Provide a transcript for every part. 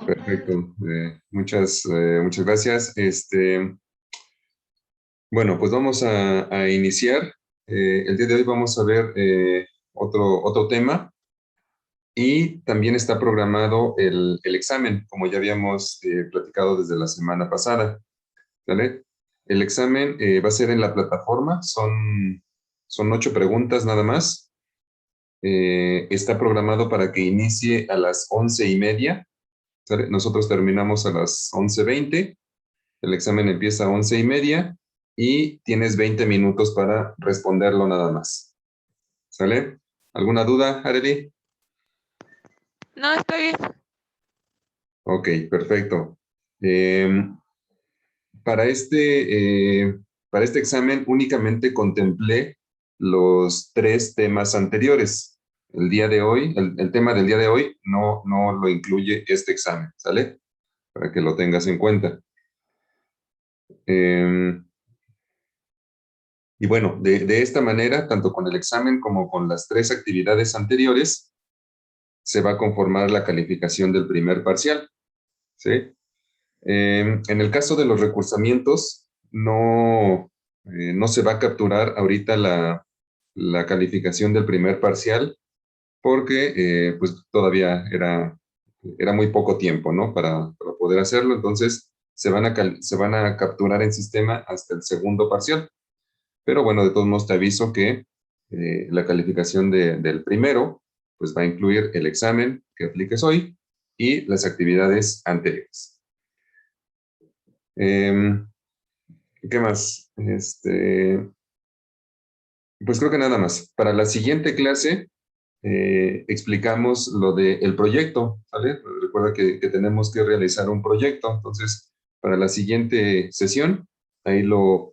Perfecto. Muchas gracias. Bueno, pues vamos a iniciar. El día de hoy vamos a ver otro tema y también está programado el examen, como ya habíamos platicado desde la semana pasada. ¿Vale? El examen va a ser en la plataforma. Son 8 preguntas nada más. Está programado para que inicie a las 11:30. ¿Sale? Nosotros terminamos a las 11:20. El examen empieza a 11:30 y tienes 20 minutos para responderlo nada más. ¿Sale? ¿Alguna duda, Arely? No, está bien. Ok, perfecto. Eh, para para este examen únicamente contemplé los 3 temas anteriores. El día de hoy, el tema del día de hoy no lo incluye este examen, ¿sale? Para que lo tengas en cuenta. Y bueno, de esta manera, tanto con el examen como con las 3 actividades anteriores, se va a conformar la calificación del primer parcial, ¿sí? En el caso de los recursamientos, no se va a capturar ahorita la calificación del primer parcial porque pues todavía era muy poco tiempo, ¿no? Para poder hacerlo. Entonces, se van a capturar en sistema hasta el segundo parcial. Pero bueno, de todos modos te aviso que la calificación del primero, pues va a incluir el examen que apliques hoy y las actividades anteriores. ¿Qué más? Pues creo que nada más. Para la siguiente clase explicamos lo del proyecto, ¿vale? Recuerda que tenemos que realizar un proyecto. Entonces, para la siguiente sesión, ahí lo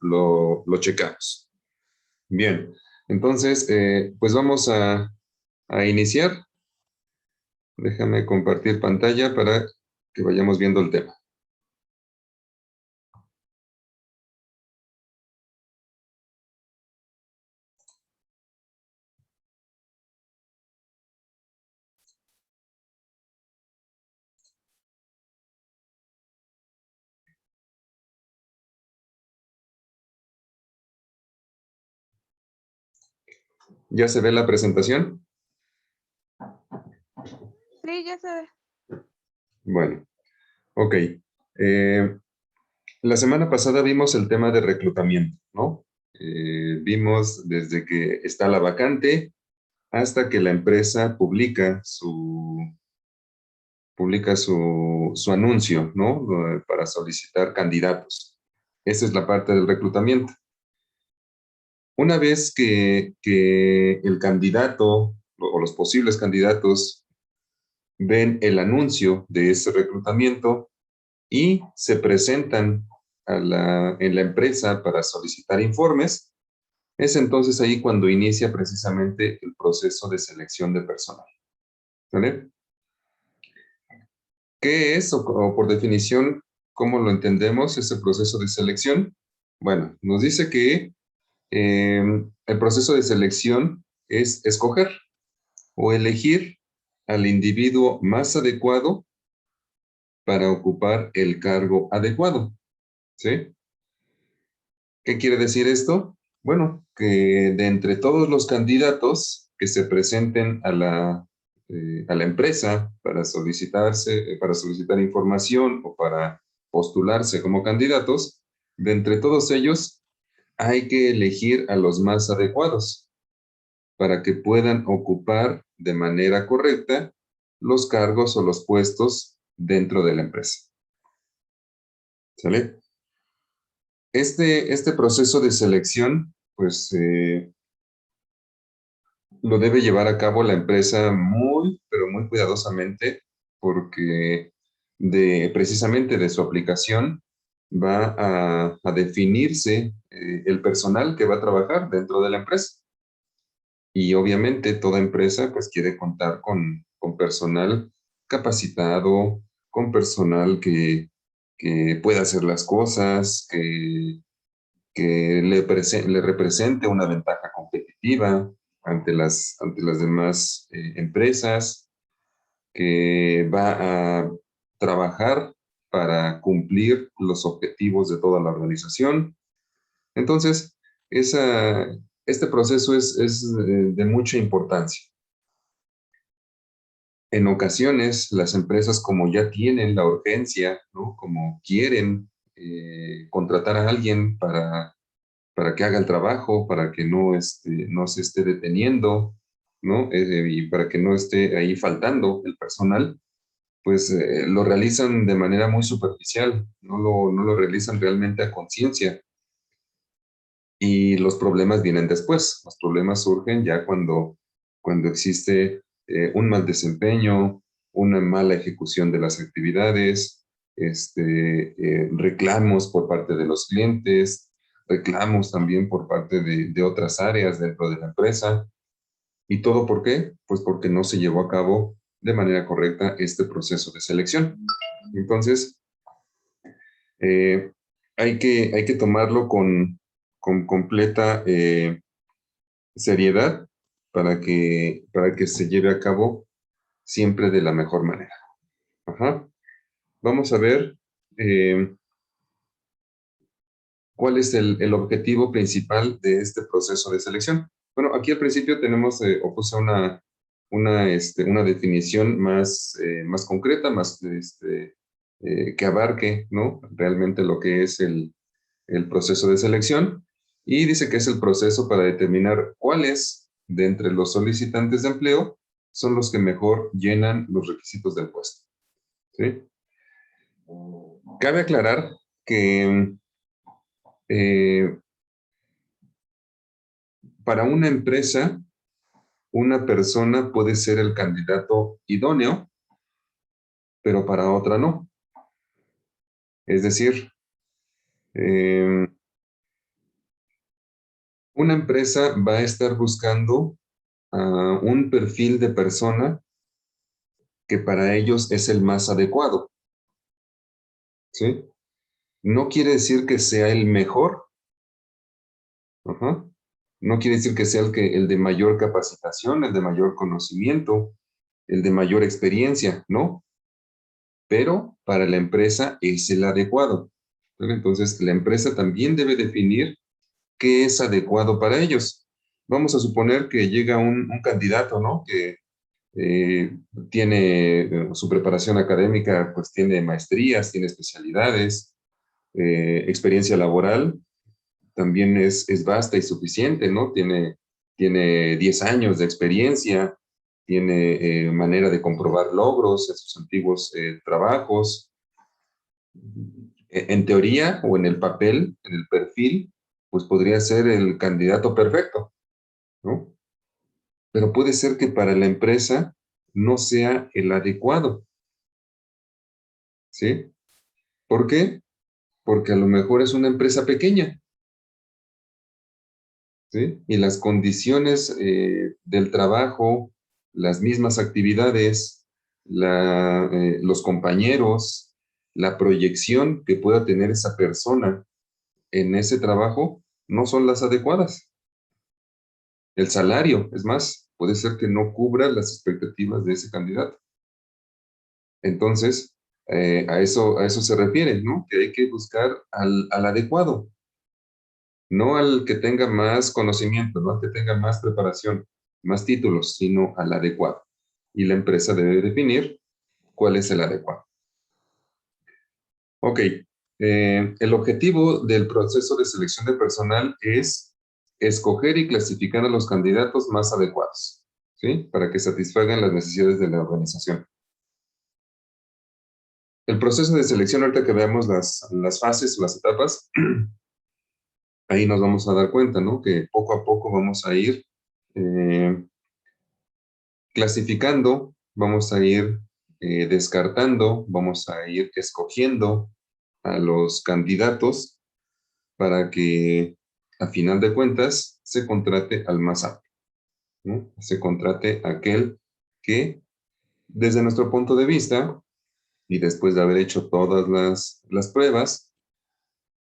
checamos. Bien, entonces, pues vamos a iniciar. Déjame compartir pantalla para que vayamos viendo el tema. ¿Ya se ve la presentación? Sí, ya se ve. Bueno, ok. La semana pasada vimos el tema de reclutamiento, ¿no? Vimos desde que está la vacante hasta que la empresa publica su anuncio, ¿no? Para solicitar candidatos. Esa es la parte del reclutamiento. Una vez que el candidato o los posibles candidatos ven el anuncio de ese reclutamiento y se presentan en la empresa para solicitar informes, es entonces ahí cuando inicia precisamente el proceso de selección de personal. ¿Vale? ¿Qué es o por definición, cómo lo entendemos ese proceso de selección? Bueno, nos dice que el proceso de selección es escoger o elegir al individuo más adecuado para ocupar el cargo adecuado, ¿sí? ¿Qué quiere decir esto? Bueno, que de entre todos los candidatos que se presenten a la empresa para solicitar información o para postularse como candidatos, de entre todos ellos hay que elegir a los más adecuados para que puedan ocupar de manera correcta los cargos o los puestos dentro de la empresa. ¿Sale? Este proceso de selección, pues lo debe llevar a cabo la empresa muy, pero muy cuidadosamente, porque precisamente de su aplicación va a definirse el personal que va a trabajar dentro de la empresa. Y obviamente toda empresa pues quiere contar con personal capacitado, con personal que pueda hacer las cosas, que le represente una ventaja competitiva ante las demás empresas, que va a trabajar para cumplir los objetivos de toda la organización. Entonces, este proceso es de mucha importancia. En ocasiones, las empresas, como ya tienen la urgencia, ¿no? Como quieren contratar a alguien para que haga el trabajo, para que no se esté deteniendo, ¿no? Y para que no esté ahí faltando el personal, pues lo realizan de manera muy superficial, no lo realizan realmente a conciencia. Y los problemas vienen después. Los problemas surgen ya cuando existe un mal desempeño, una mala ejecución de las actividades, reclamos por parte de los clientes, reclamos también por parte de otras áreas dentro de la empresa. ¿Y todo por qué? Pues porque no se llevó a cabo de manera correcta este proceso de selección. Entonces, eh, hay que tomarlo con completa seriedad para que se lleve a cabo siempre de la mejor manera. Ajá. Vamos a ver cuál es el objetivo principal de este proceso de selección. Bueno, aquí al principio tenemos, o puse una definición más concreta, que abarque, ¿no? Realmente lo que es el proceso de selección, y dice que es el proceso para determinar cuáles de entre los solicitantes de empleo son los que mejor llenan los requisitos del puesto. ¿Sí? Cabe aclarar que eh, para una empresa, una persona puede ser el candidato idóneo, pero para otra no. Es decir, eh, una empresa va a estar buscando un perfil de persona que para ellos es el más adecuado, ¿sí? No quiere decir que sea el mejor, ajá. No quiere decir que sea el de mayor capacitación, el de mayor conocimiento, el de mayor experiencia, ¿no? Pero para la empresa es el adecuado. Entonces, la empresa también debe definir qué es adecuado para ellos. Vamos a suponer que llega un candidato, ¿no? Que tiene su preparación académica, pues tiene maestrías, tiene especialidades, experiencia laboral, también es vasta y suficiente, ¿no? Tiene 10 años de experiencia, tiene manera de comprobar logros en sus antiguos trabajos. En teoría o en el papel, en el perfil, pues podría ser el candidato perfecto, ¿no? Pero puede ser que para la empresa no sea el adecuado, ¿sí? ¿Por qué? Porque a lo mejor es una empresa pequeña, ¿sí? Y las condiciones del trabajo, las mismas actividades, los compañeros, la proyección que pueda tener esa persona en ese trabajo no son las adecuadas. El salario, es más, puede ser que no cubra las expectativas de ese candidato. Entonces, a eso se refiere, ¿no? Que hay que buscar al adecuado, no al que tenga más conocimiento, no al que tenga más preparación, más títulos, sino al adecuado. Y la empresa debe definir cuál es el adecuado. Ok, el objetivo del proceso de selección de personal es escoger y clasificar a los candidatos más adecuados, ¿sí? Para que satisfagan las necesidades de la organización. El proceso de selección, ahorita que veamos las fases o las etapas, ahí nos vamos a dar cuenta, ¿no? Que poco a poco vamos a ir eh, clasificando, vamos a ir descartando, vamos a ir escogiendo a los candidatos para que a final de cuentas se contrate al más apto, ¿no? Se contrate aquel que desde nuestro punto de vista y después de haber hecho todas las pruebas,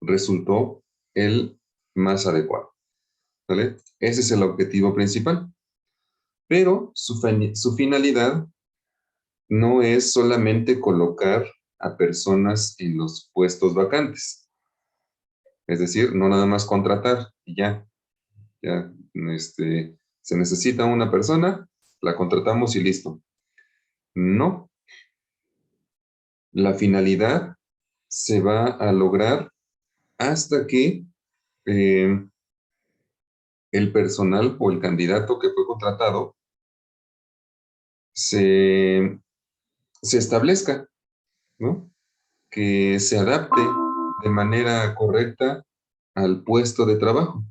resultó el más adecuado, ¿vale? Ese es el objetivo principal, pero su finalidad no es solamente colocar a personas en los puestos vacantes. Es decir, no nada más contratar y ya, se necesita una persona, la contratamos y listo. No, la finalidad se va a lograr hasta que el personal o el candidato que fue contratado se establezca, ¿no? Que se adapte de manera correcta al puesto de trabajo.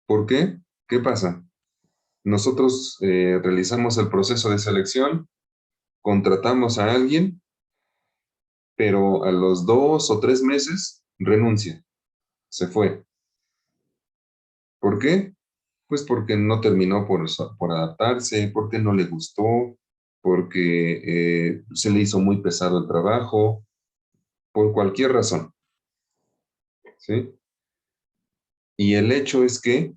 ¿Por qué? ¿Qué pasa? Nosotros realizamos el proceso de selección, contratamos a alguien, pero a los 2 o 3 meses renuncia, se fue. ¿Por qué? Pues porque no terminó por adaptarse, porque no le gustó, porque se le hizo muy pesado el trabajo, por cualquier razón, ¿sí? Y el hecho es que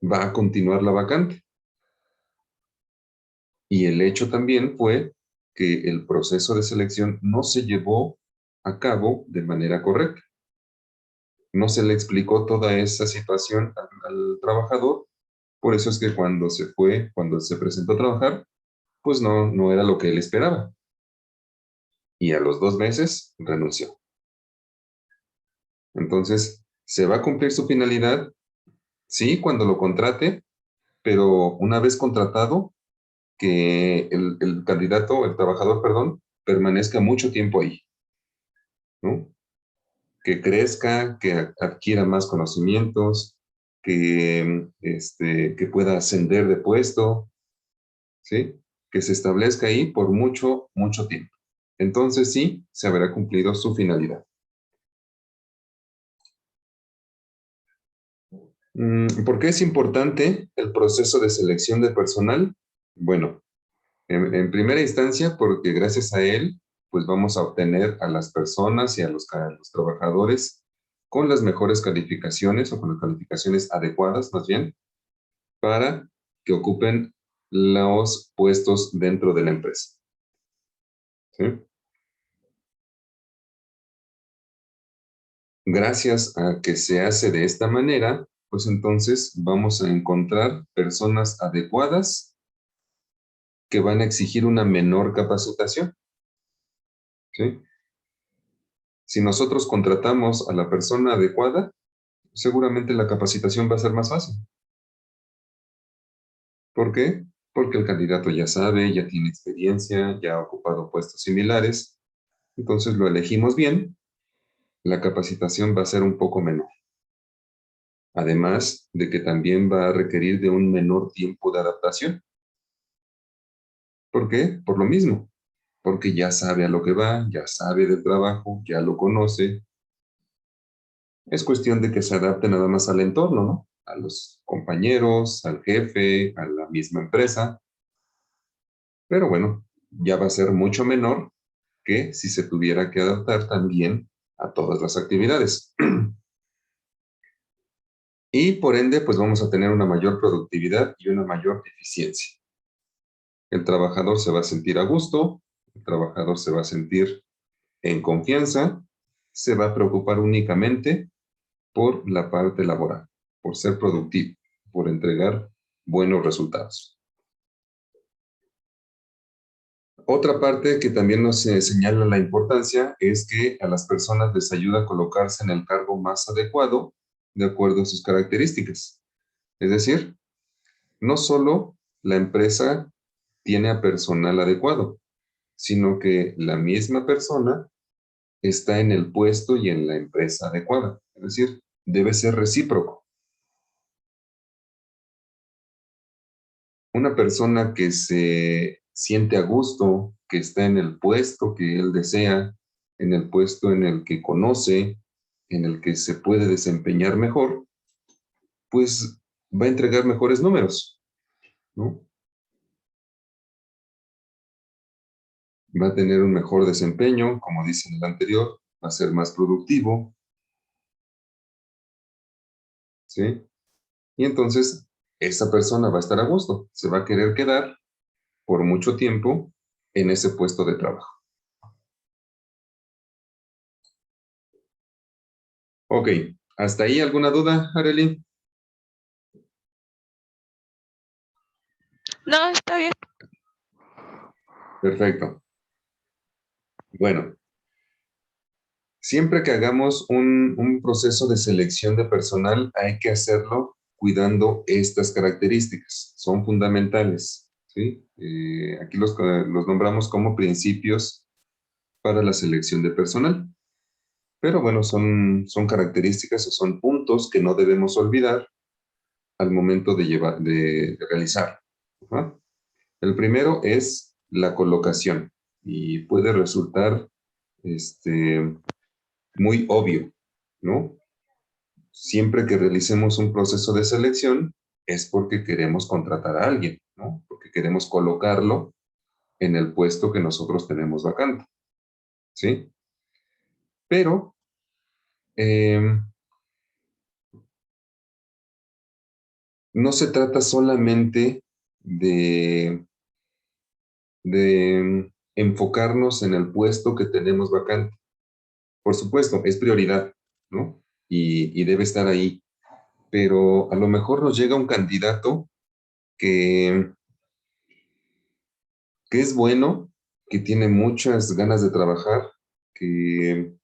va a continuar la vacante. Y el hecho también fue que el proceso de selección no se llevó a cabo de manera correcta. No se le explicó toda esa situación al trabajador, por eso es que cuando se presentó a trabajar, pues no era lo que él esperaba. Y a los 2 meses renunció. Entonces, se va a cumplir su finalidad, sí, cuando lo contrate, pero una vez contratado, que el candidato, el trabajador, perdón, permanezca mucho tiempo ahí, ¿no? Que crezca, que adquiera más conocimientos, que pueda ascender de puesto, ¿sí? Que se establezca ahí por mucho, mucho tiempo. Entonces sí, se habrá cumplido su finalidad. ¿Por qué es importante el proceso de selección de personal? Bueno, en primera instancia, porque gracias a él, pues vamos a obtener a las personas y a los trabajadores con las mejores calificaciones o con las calificaciones adecuadas, más bien, para que ocupen los puestos dentro de la empresa. ¿Sí? Gracias a que se hace de esta manera, pues entonces vamos a encontrar personas adecuadas que van a exigir una menor capacitación. ¿Sí? Si nosotros contratamos a la persona adecuada, seguramente la capacitación va a ser más fácil. ¿Por qué? Porque el candidato ya sabe, ya tiene experiencia, ya ha ocupado puestos similares, entonces lo elegimos bien, la capacitación va a ser un poco menor. Además de que también va a requerir de un menor tiempo de adaptación. ¿Por qué? Por lo mismo, porque ya sabe a lo que va, ya sabe del trabajo, ya lo conoce. Es cuestión de que se adapte nada más al entorno, ¿no? A los compañeros, al jefe, a la misma empresa. Pero bueno, ya va a ser mucho menor que si se tuviera que adaptar también a todas las actividades. Y por ende, pues vamos a tener una mayor productividad y una mayor eficiencia. El trabajador se va a sentir a gusto, el trabajador se va a sentir en confianza, se va a preocupar únicamente por la parte laboral, por ser productivo, por entregar buenos resultados. Otra parte que también nos señala la importancia es que a las personas les ayuda a colocarse en el cargo más adecuado de acuerdo a sus características. Es decir, no solo la empresa tiene a personal adecuado, sino que la misma persona está en el puesto y en la empresa adecuada. Es decir, debe ser recíproco. Una persona que se siente a gusto, que está en el puesto que él desea, en el puesto en el que conoce, en el que se puede desempeñar mejor, pues va a entregar mejores números, ¿no? Va a tener un mejor desempeño, como dice en el anterior, va a ser más productivo, ¿sí? Y entonces esa persona va a estar a gusto, se va a querer quedar por mucho tiempo en ese puesto de trabajo. Ok, ¿hasta ahí alguna duda, Arely? No, está bien. Perfecto. Bueno, siempre que hagamos un proceso de selección de personal, hay que hacerlo cuidando estas características. Son fundamentales, ¿sí? Aquí los nombramos como principios para la selección de personal. Pero bueno, son características o son puntos que no debemos olvidar al momento de realizar. ¿Ah? El primero es la colocación y puede resultar muy obvio, ¿no? Siempre que realicemos un proceso de selección es porque queremos contratar a alguien, ¿no? Porque queremos colocarlo en el puesto que nosotros tenemos vacante, ¿sí? Pero no se trata solamente de enfocarnos en el puesto que tenemos vacante. Por supuesto, es prioridad, ¿no? Y debe estar ahí. Pero a lo mejor nos llega un candidato que, que es bueno, que tiene muchas ganas de trabajar, que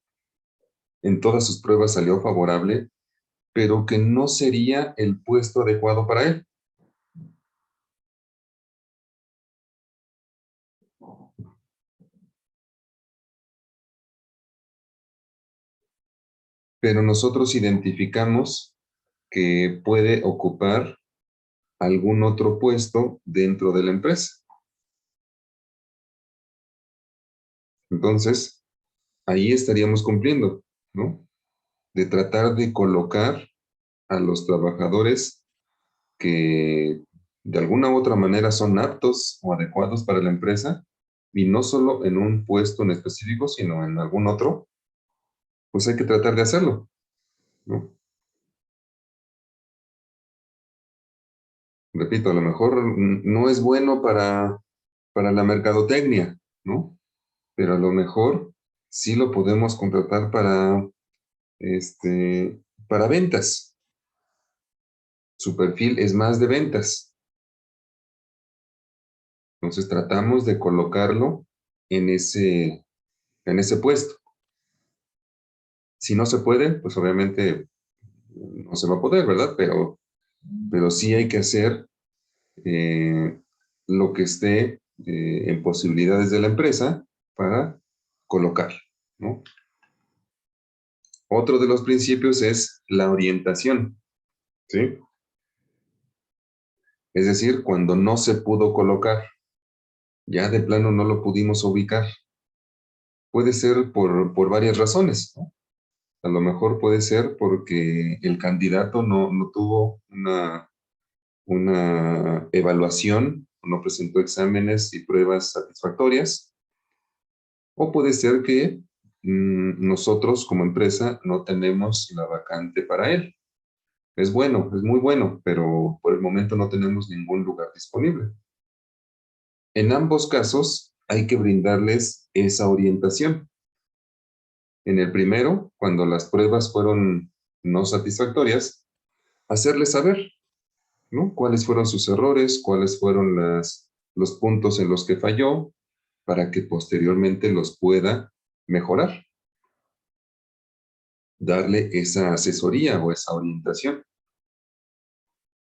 en todas sus pruebas salió favorable, pero que no sería el puesto adecuado para él. Pero nosotros identificamos que puede ocupar algún otro puesto dentro de la empresa. Entonces, ahí estaríamos cumpliendo, ¿no? De tratar de colocar a los trabajadores que de alguna u otra manera son aptos o adecuados para la empresa, y no solo en un puesto en específico, sino en algún otro, pues hay que tratar de hacerlo, ¿no? Repito, a lo mejor no es bueno para la mercadotecnia, ¿no? Pero a lo mejor sí lo podemos contratar este, para ventas. Su perfil es más de ventas. Entonces tratamos de colocarlo en ese puesto. Si no se puede, pues obviamente no se va a poder, ¿verdad? Pero sí hay que hacer lo que esté en posibilidades de la empresa para colocar, ¿no? Otro de los principios es la orientación, ¿sí? Es decir, cuando no se pudo colocar, ya de plano no lo pudimos ubicar. Puede ser por varias razones, ¿no? A lo mejor puede ser porque el candidato no tuvo una evaluación, no presentó exámenes y pruebas satisfactorias, o puede ser que nosotros como empresa no tenemos la vacante para él. Es bueno, es muy bueno, pero por el momento no tenemos ningún lugar disponible. En ambos casos hay que brindarles esa orientación. En el primero, cuando las pruebas fueron no satisfactorias, hacerles saber, ¿no? Cuáles fueron sus errores, cuáles fueron los puntos en los que falló, para que posteriormente los pueda mejorar. Darle esa asesoría o esa orientación,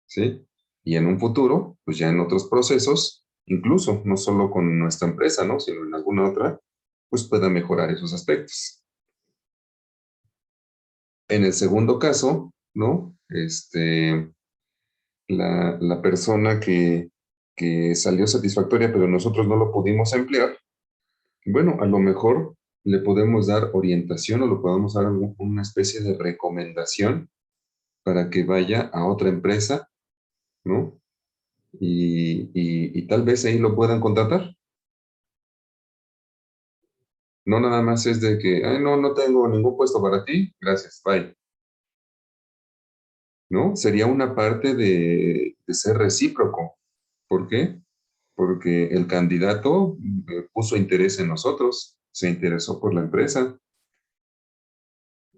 ¿sí? Y en un futuro, pues ya en otros procesos, incluso no solo con nuestra empresa, ¿no? Sino en alguna otra, pues pueda mejorar esos aspectos. En el segundo caso, ¿no? La persona que salió satisfactoria, pero nosotros no lo pudimos emplear, bueno, a lo mejor le podemos dar orientación o le podemos dar una especie de recomendación para que vaya a otra empresa, ¿no? Y tal vez ahí lo puedan contratar. No nada más es de que, ay, no tengo ningún puesto para ti, gracias, bye. ¿No? Sería una parte de ser recíproco. ¿Por qué? porque el candidato puso interés en nosotros, se interesó por la empresa,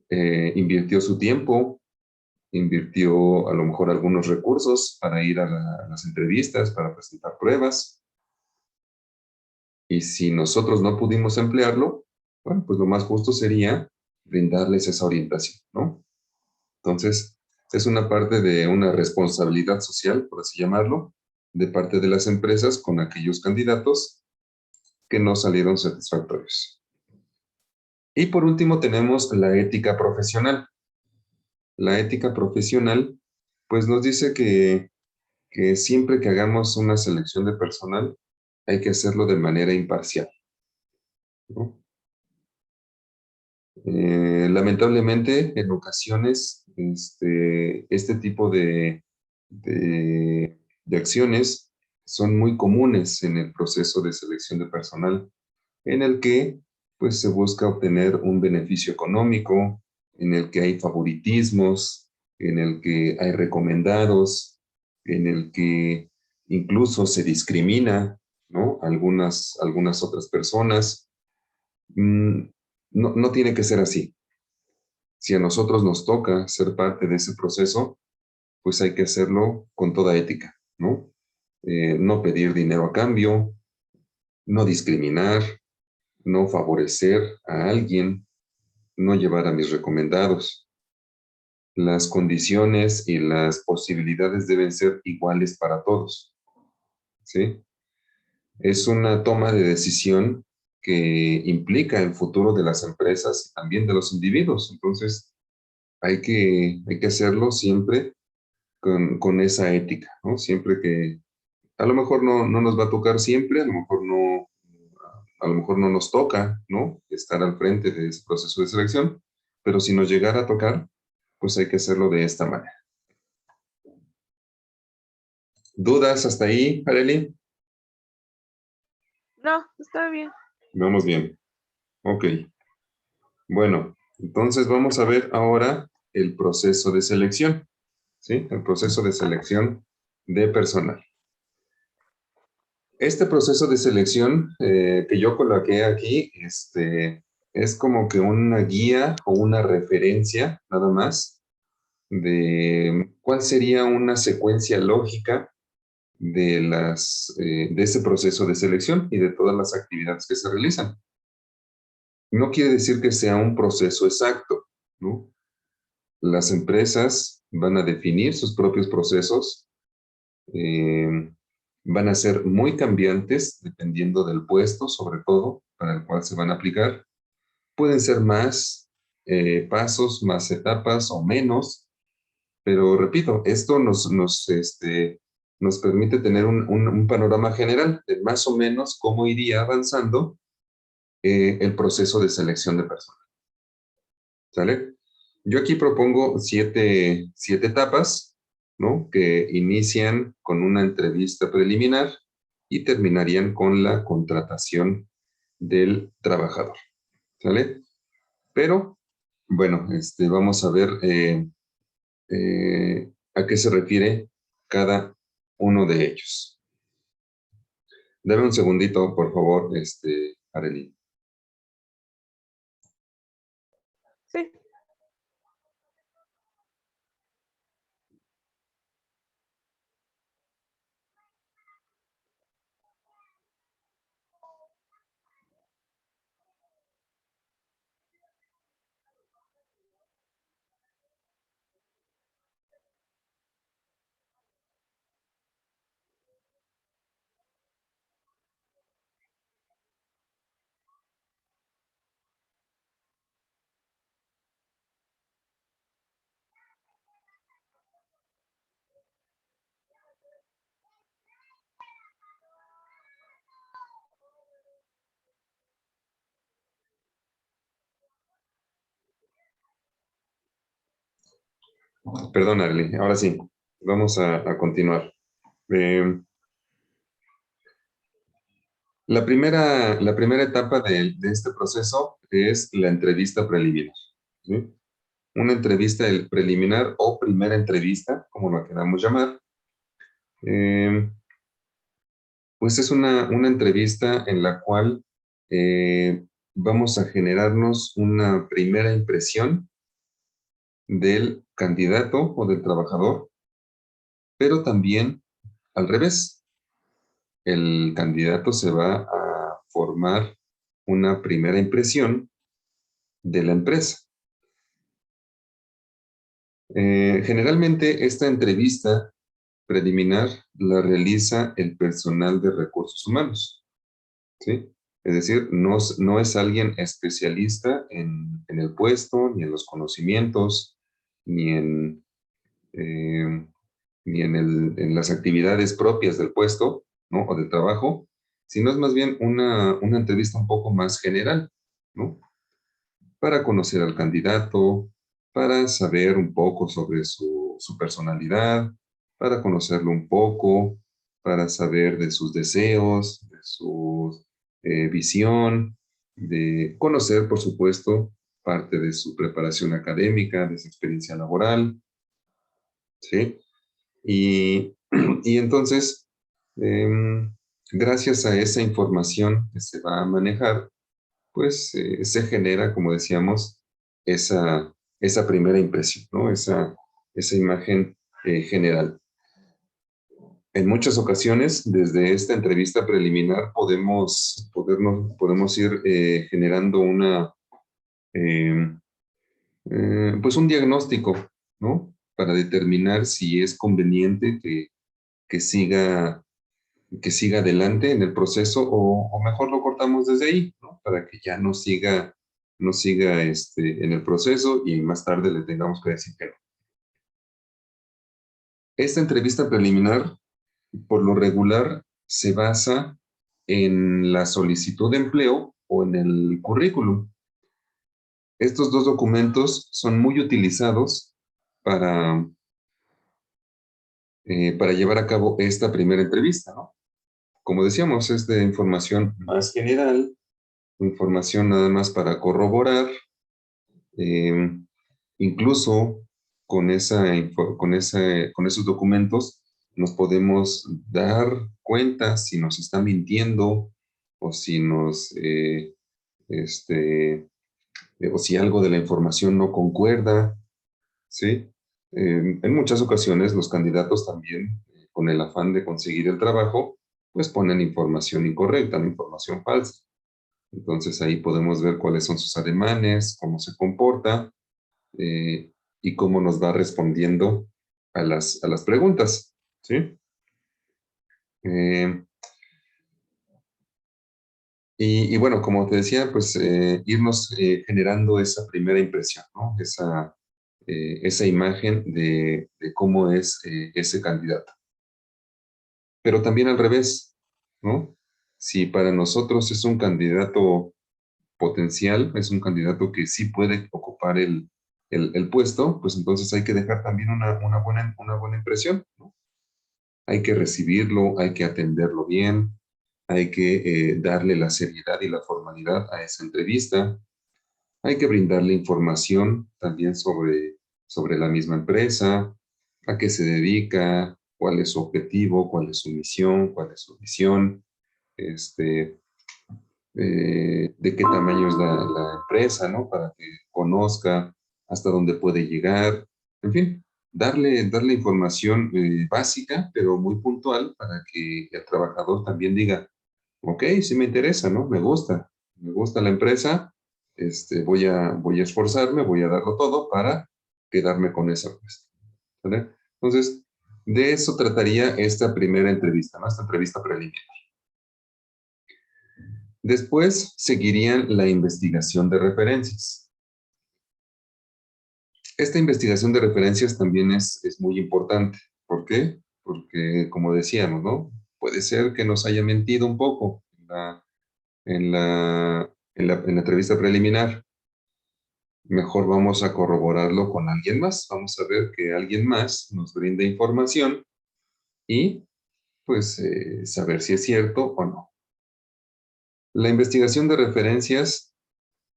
invirtió su tiempo, invirtió a lo mejor algunos recursos para ir a las entrevistas, para presentar pruebas. Y si nosotros no pudimos emplearlo, bueno, pues lo más justo sería brindarles esa orientación, ¿no? Entonces, es una parte de una responsabilidad social, por así llamarlo, de parte de las empresas con aquellos candidatos que no salieron satisfactorios. Y por último tenemos la ética profesional. La ética profesional, pues nos dice que siempre que hagamos una selección de personal, hay que hacerlo de manera imparcial, ¿no? Lamentablemente, en ocasiones, este tipo de acciones son muy comunes en el proceso de selección de personal, en el que pues, se busca obtener un beneficio económico, en el que hay favoritismos, en el que hay recomendados, en el que incluso se discrimina, ¿no? Algunas otras personas. Mm, no tiene que ser así. Si a nosotros nos toca ser parte de ese proceso, pues hay que hacerlo con toda ética, ¿no? No pedir dinero a cambio, no discriminar, no favorecer a alguien, no llevar a mis recomendados. Las condiciones y las posibilidades deben ser iguales para todos, ¿sí? Es una toma de decisión que implica el futuro de las empresas y también de los individuos. Entonces, hay que hacerlo siempre con esa ética, ¿no? Siempre que, a lo mejor no nos va a tocar siempre, a lo mejor no nos toca, ¿no? Estar al frente de ese proceso de selección, pero si nos llegara a tocar, pues hay que hacerlo de esta manera. ¿Dudas hasta ahí, Arely? No, está bien. Vamos bien. Ok. Bueno, entonces vamos a ver ahora el proceso de selección, ¿sí? El proceso de selección de personal. Este proceso de selección que yo coloqué aquí, es como que una guía o una referencia, nada más, de cuál sería una secuencia lógica de ese proceso de selección y de todas las actividades que se realizan. No quiere decir que sea un proceso exacto, ¿no? Las empresas van a definir sus propios procesos, eh, van a ser muy cambiantes dependiendo del puesto, sobre todo, para el cual se van a aplicar. Pueden ser más pasos, más etapas o menos, pero repito, esto nos permite tener un panorama general de más o menos cómo iría avanzando el proceso de selección de personas. ¿Sale? Yo aquí propongo siete etapas, ¿no? Que inician con una entrevista preliminar y terminarían con la contratación del trabajador, ¿sale? Pero, bueno, vamos a ver a qué se refiere cada uno de ellos. Dame un segundito, por favor, Arely. Sí. Perdón, Arely, ahora sí, vamos a continuar. Eh, la primera etapa de este proceso es la entrevista preliminar, ¿sí? Una entrevista preliminar o primera entrevista, como lo queramos llamar, eh, Pues es una entrevista en la cual vamos a generarnos una primera impresión del candidato o del trabajador, pero también al revés. El candidato se va a formar una primera impresión de la empresa. Generalmente esta entrevista preliminar la realiza el personal de recursos humanos, ¿sí? Es decir, no es alguien especialista en el puesto, ni en los conocimientos, ni en, eh, en las actividades propias del puesto, ¿no? O del trabajo, sino es más bien una entrevista un poco más general, ¿no? Para conocer al candidato, para saber un poco sobre su personalidad, para conocerlo un poco, para saber de sus deseos, de su visión, de conocer, por supuesto, parte de su preparación académica, de su experiencia laboral, ¿sí? Y, y entonces, gracias a esa información que se va a manejar, pues se genera, como decíamos, esa primera impresión, ¿no? Esa imagen general. En muchas ocasiones, desde esta entrevista preliminar, podemos ir generando eh, pues un diagnóstico, ¿no? Para determinar si es conveniente que siga que siga adelante en el proceso o mejor lo cortamos desde ahí, ¿no? Para que ya no siga en el proceso y más tarde le tengamos que decir que no. Esta entrevista preliminar, por lo regular, se basa en la solicitud de empleo o en el currículum. Estos dos documentos son muy utilizados para, para llevar a cabo esta primera entrevista, ¿no? Como decíamos, es de información más general, información nada más para corroborar, eh, incluso con esos documentos nos podemos dar cuenta si nos está mintiendo o si este, o si algo de la información no concuerda, ¿sí? En muchas ocasiones los candidatos también, con el afán de conseguir el trabajo, pues ponen información incorrecta, ¿no? Información falsa. Entonces ahí podemos ver cuáles son sus ademanes, cómo se comporta eh, y cómo nos va respondiendo a las preguntas, ¿sí? Eh, y bueno, como te decía, pues irnos generando esa primera impresión, ¿no? Esa imagen de cómo es ese candidato. Pero también al revés, ¿no? Si para nosotros es un candidato potencial, es un candidato que sí puede ocupar el puesto, pues entonces hay que dejar también una buena impresión, ¿no? Hay que recibirlo, hay que atenderlo bien, hay que darle la seriedad y la formalidad a esa entrevista, hay que brindarle información también sobre la misma empresa, a qué se dedica, cuál es su objetivo, cuál es su misión, cuál es su visión, este, de qué tamaño es la empresa, ¿no? Para que conozca hasta dónde puede llegar, en fin, darle información básica, pero muy puntual para que el trabajador también diga, ok, sí me interesa, ¿no? Me gusta la empresa, voy a esforzarme, voy a darlo todo para quedarme con esa puesta, ¿vale? Entonces, de eso trataría esta primera entrevista, ¿no? Esta entrevista preliminar. Después seguirían la investigación de referencias. Esta investigación de referencias también es muy importante. ¿Por qué? Porque, como decíamos, ¿no? Puede ser que nos haya mentido un poco en la entrevista preliminar. Mejor vamos a corroborarlo con alguien más. Vamos a ver que alguien más nos brinde información y, pues, saber si es cierto o no. La investigación de referencias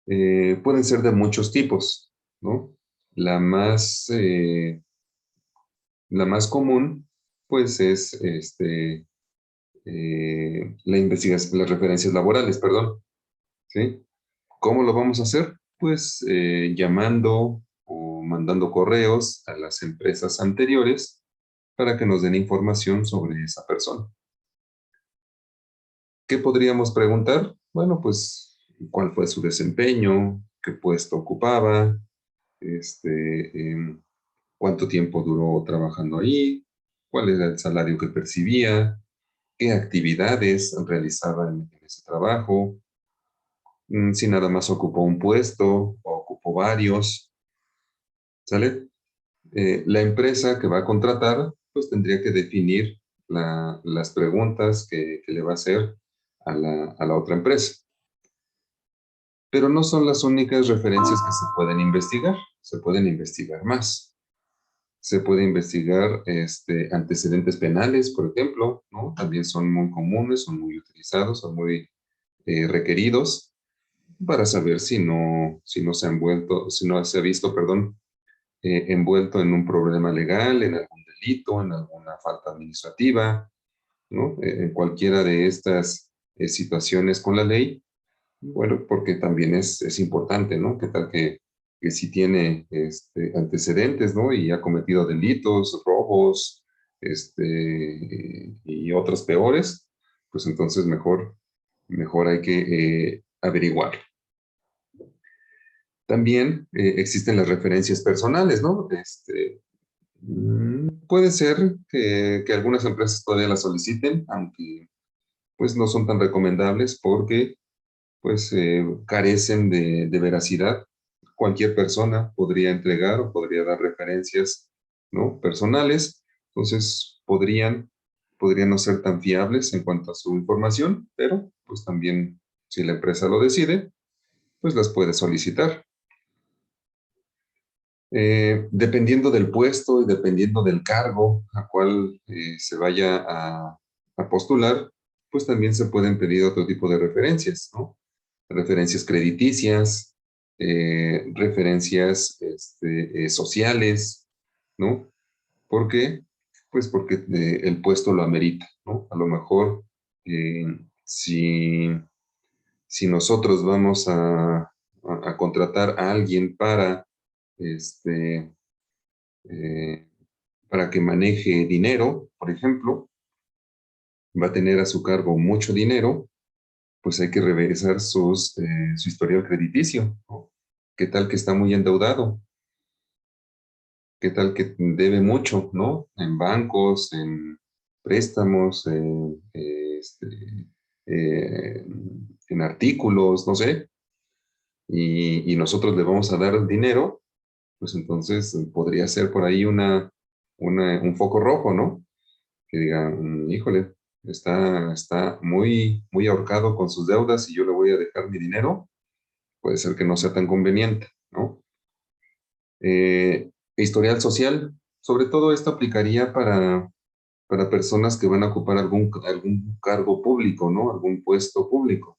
pueden ser de muchos tipos, ¿no? La más, eh, la más común, pues, es la investigación, las referencias laborales, perdón, ¿sí? ¿Cómo lo vamos a hacer? Pues llamando o mandando correos a las empresas anteriores para que nos den información sobre esa persona. ¿Qué podríamos preguntar? Bueno, pues, ¿cuál fue su desempeño? ¿Qué puesto ocupaba? ¿Cuánto tiempo duró trabajando ahí? ¿Cuál era el salario que percibía? ¿Qué actividades realizaba en ese trabajo? Si nada más ocupó un puesto o ocupó varios, ¿sale? La empresa que va a contratar, pues tendría que definir las preguntas que le va a hacer a la otra empresa. Pero no son las únicas referencias que se pueden investigar. Se pueden investigar más. Se puede investigar antecedentes penales, por ejemplo, ¿no? También son muy comunes, son muy utilizados, son muy requeridos para saber si no se ha envuelto, si no se ha visto, perdón, envuelto en un problema legal, en algún delito, en alguna falta administrativa, ¿no? En cualquiera de estas situaciones con la ley. Bueno, porque también es importante, ¿no? ¿Qué tal que si tiene antecedentes, ¿no? Y ha cometido delitos, robos, y otros peores, pues entonces mejor hay que averiguar. También existen las referencias personales, ¿no? Puede ser que algunas empresas todavía las soliciten, aunque pues no son tan recomendables porque pues carecen de veracidad. Cualquier persona podría entregar o podría dar referencias, ¿no? Personales, entonces podrían no ser tan fiables en cuanto a su información, pero pues también si la empresa lo decide, pues las puede solicitar. Dependiendo del puesto y dependiendo del cargo a cual se vaya a postular, pues también se pueden pedir otro tipo de referencias, ¿no? Referencias crediticias, referencias sociales, ¿no? ¿Por qué? Pues porque el puesto lo amerita, ¿no? A lo mejor eh, si, si nosotros vamos a contratar a alguien este, eh, para que maneje dinero, por ejemplo, va a tener a su cargo mucho dinero, pues hay que revisar su historial crediticio, ¿no? ¿Qué tal que está muy endeudado? ¿Qué tal que debe mucho, ¿no? En bancos, en préstamos, eh, en artículos, no sé, y nosotros le vamos a dar dinero, pues entonces podría ser por ahí un foco rojo, ¿no? Que digan, híjole, está muy ahorcado con sus deudas y yo le voy a dejar mi dinero, puede ser que no sea tan conveniente, ¿no? Historial social, sobre todo esto aplicaría para personas que van a ocupar algún cargo público, ¿no? Algún puesto público,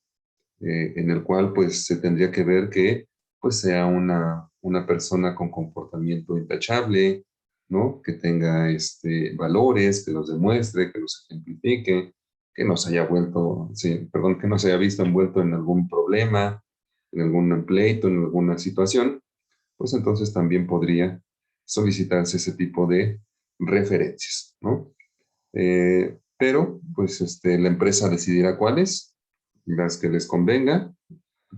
en el cual pues se tendría que ver que pues sea una persona con comportamiento intachable, ¿no? Que tenga valores, que los demuestre, que los ejemplifique, que no se haya sí, perdón, que no se haya visto envuelto en algún problema, en algún pleito, en alguna situación, pues entonces también podría solicitarse ese tipo de referencias, ¿no? Pero, pues, la empresa decidirá cuáles, las que les convenga.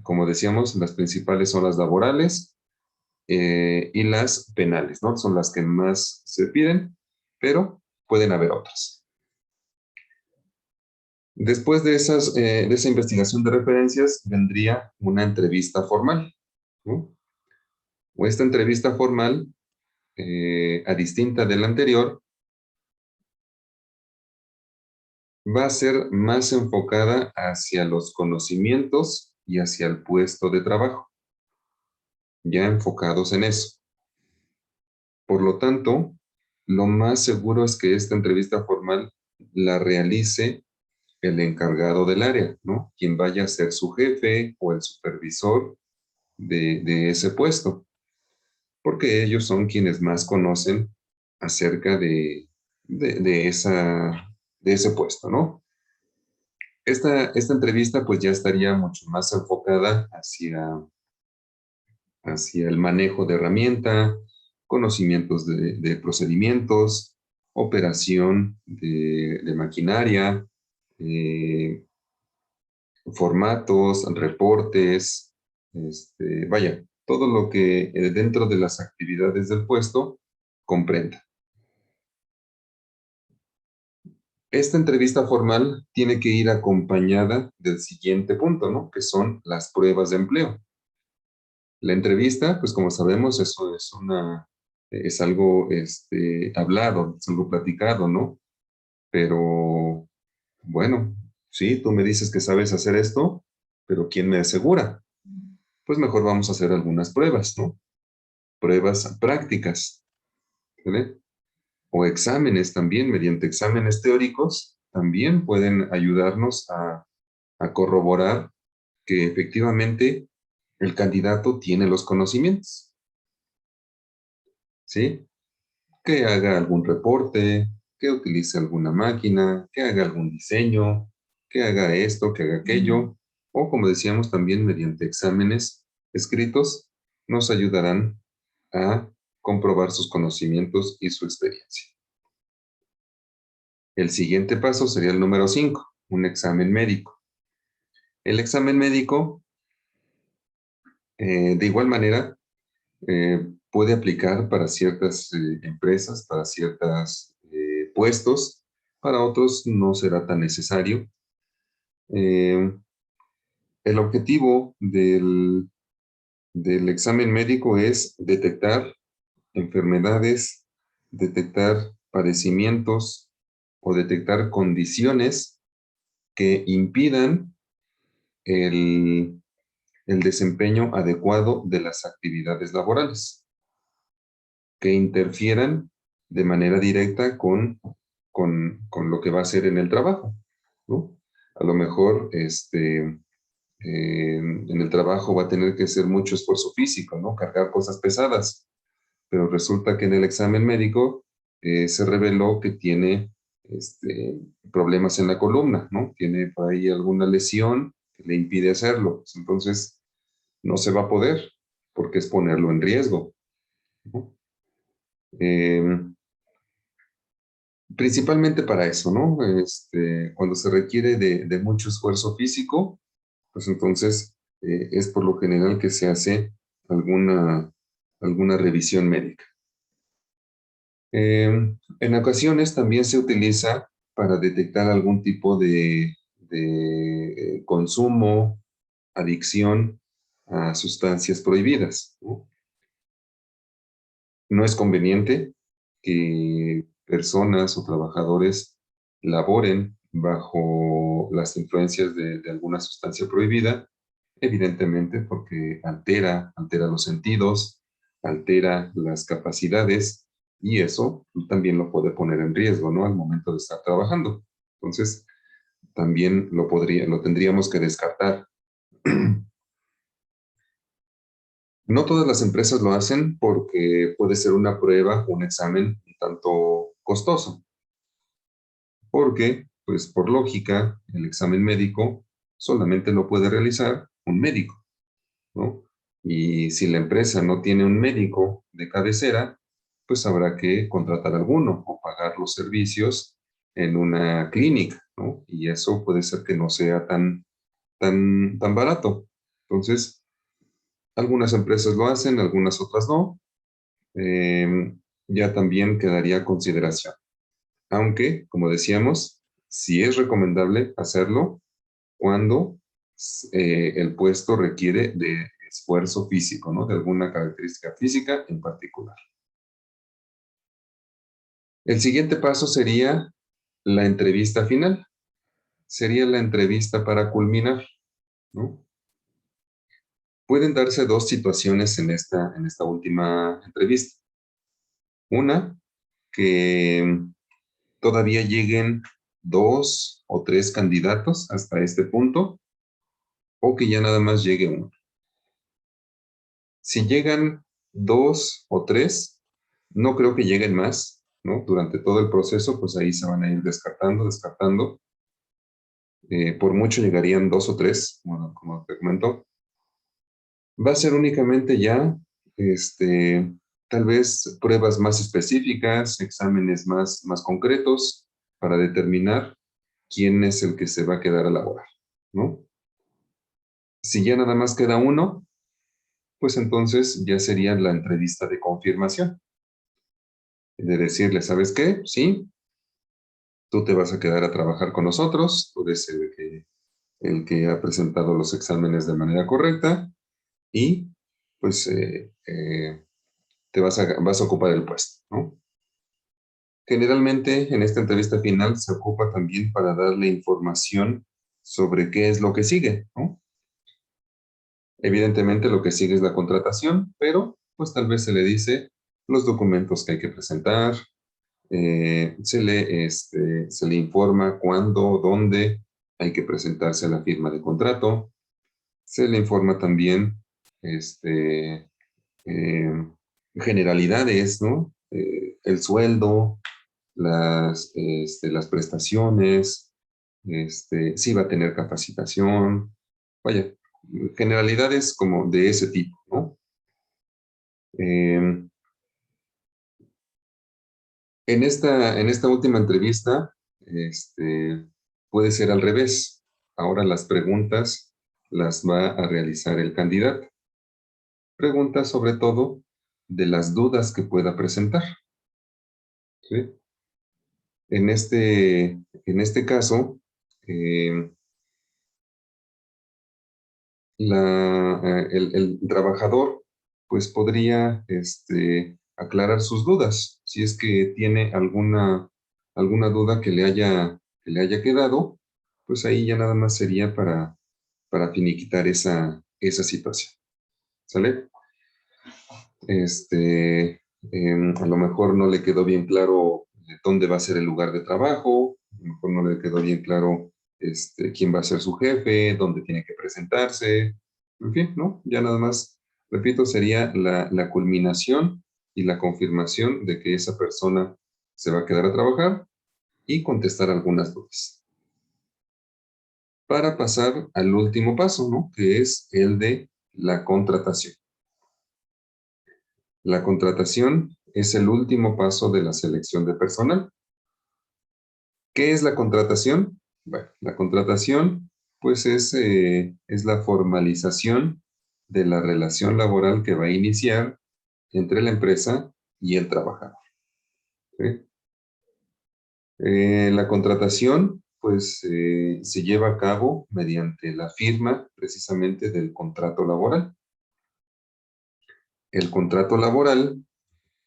Como decíamos, las principales son las laborales y las penales, ¿no? Son las que más se piden, pero pueden haber otras. Después de esa investigación de referencias, vendría una entrevista formal, ¿no? O esta entrevista formal, a distinta de la anterior, va a ser más enfocada hacia los conocimientos y hacia el puesto de trabajo, ya enfocados en eso. Por lo tanto, lo más seguro es que esta entrevista formal la realice el encargado del área, ¿no? Quien vaya a ser su jefe o el supervisor de ese puesto, porque ellos son quienes más conocen acerca de ese puesto, ¿no? Esta entrevista pues ya estaría mucho más enfocada hacia el manejo de herramienta, conocimientos de procedimientos, operación de maquinaria, eh, formatos, reportes, vaya, todo lo que dentro de las actividades del puesto comprenda. Esta entrevista formal tiene que ir acompañada del siguiente punto, ¿no? Que son las pruebas de empleo. La entrevista, pues como sabemos, eso es algo hablado, es algo platicado, ¿no? Pero, bueno, sí, tú me dices que sabes hacer esto, pero ¿quién me asegura? Pues mejor vamos a hacer algunas pruebas, ¿no? Pruebas prácticas, ¿vale? O exámenes también, mediante exámenes teóricos, también pueden ayudarnos a corroborar que efectivamente el candidato tiene los conocimientos, ¿sí? Que haga algún reporte, que utilice alguna máquina, que haga algún diseño, que haga esto, que haga aquello, o como decíamos también mediante exámenes escritos, nos ayudarán a comprobar sus conocimientos y su experiencia. El siguiente paso sería el número 5, un examen médico. El examen médico, de igual manera, puede aplicar para ciertas empresas, para ciertos puestos, para otros no será tan necesario. Eh, el objetivo del examen médico es detectar enfermedades, detectar padecimientos o detectar condiciones que impidan el, el desempeño adecuado de las actividades laborales, que interfieran de manera directa con lo que va a hacer en el trabajo, ¿no? A lo mejor en el trabajo va a tener que hacer mucho esfuerzo físico, ¿no? Cargar cosas pesadas, pero resulta que en el examen médico se reveló que tiene problemas en la columna, ¿no? Tiene por ahí alguna lesión que le impide hacerlo. Entonces, no se va a poder porque es ponerlo en riesgo, ¿no? Principalmente para eso, ¿no? Cuando se requiere de mucho esfuerzo físico, pues entonces es por lo general que se hace alguna revisión médica. En ocasiones también se utiliza para detectar algún tipo de consumo, adicción a sustancias prohibidas, ¿no? No es conveniente que personas o trabajadores laboren bajo las influencias de alguna sustancia prohibida, evidentemente porque altera los sentidos, altera las capacidades y eso también lo puede poner en riesgo, ¿no? Al momento de estar trabajando. Entonces, también lo tendríamos que descartar. No todas las empresas lo hacen porque puede ser una prueba, un examen un tanto costoso, porque, pues por lógica, el examen médico solamente lo puede realizar un médico, ¿no? Y si la empresa no tiene un médico de cabecera, pues habrá que contratar alguno o pagar los servicios en una clínica, ¿no? Y eso puede ser que no sea tan barato. Entonces, algunas empresas lo hacen, algunas otras no. Ya también quedaría a consideración. Aunque, como decíamos, sí es recomendable hacerlo cuando el puesto requiere de esfuerzo físico, ¿no? De alguna característica física en particular. El siguiente paso sería la entrevista final. Sería la entrevista para culminar, ¿no? Pueden darse dos situaciones en esta última entrevista. Una, que todavía lleguen 2 o 3 candidatos hasta este punto, o que ya nada más llegue uno. Si llegan 2 o 3, no creo que lleguen más, ¿no? Durante todo el proceso, pues ahí se van a ir descartando. por mucho llegarían 2 o 3, como te comento. Va a ser únicamente ya, tal vez pruebas más específicas, exámenes más concretos para determinar quién es el que se va a quedar a laborar, ¿no? Si ya nada más queda uno, pues entonces ya sería la entrevista de confirmación. De decirle, ¿sabes qué? Sí, tú te vas a quedar a trabajar con nosotros, tú eres el que ha presentado los exámenes de manera correcta y pues vas a ocupar el puesto, ¿no? Generalmente en esta entrevista final se ocupa también para darle información sobre qué es lo que sigue, ¿no? Evidentemente lo que sigue es la contratación, pero pues tal vez se le dice los documentos que hay que presentar, se le informa cuándo, dónde hay que presentarse a la firma de contrato, se le informa también eh, generalidades, ¿no? El sueldo, las prestaciones, si va a tener capacitación, vaya, generalidades como de ese tipo, ¿no? Eh, en esta última entrevista, puede ser al revés. Ahora las preguntas las va a realizar el candidato. Preguntas sobre todo de las dudas que pueda presentar, ¿sí? En este caso, eh, el trabajador pues podría aclarar sus dudas. Si es que tiene alguna duda que le haya quedado, pues ahí ya nada más sería para finiquitar esa situación. ¿Sale? A lo mejor no le quedó bien claro dónde va a ser el lugar de trabajo, a lo mejor no le quedó bien claro quién va a ser su jefe, dónde tiene que presentarse, en fin, ¿no? Ya nada más, repito, sería la culminación y la confirmación de que esa persona se va a quedar a trabajar y contestar algunas dudas. Para pasar al último paso, ¿no? Que es el de la contratación. La contratación es el último paso de la selección de personal. ¿Qué es la contratación? Bueno, la contratación, pues es la formalización de la relación laboral que va a iniciar entre la empresa y el trabajador, ¿sí? La contratación, pues, se lleva a cabo mediante la firma precisamente del contrato laboral. El contrato laboral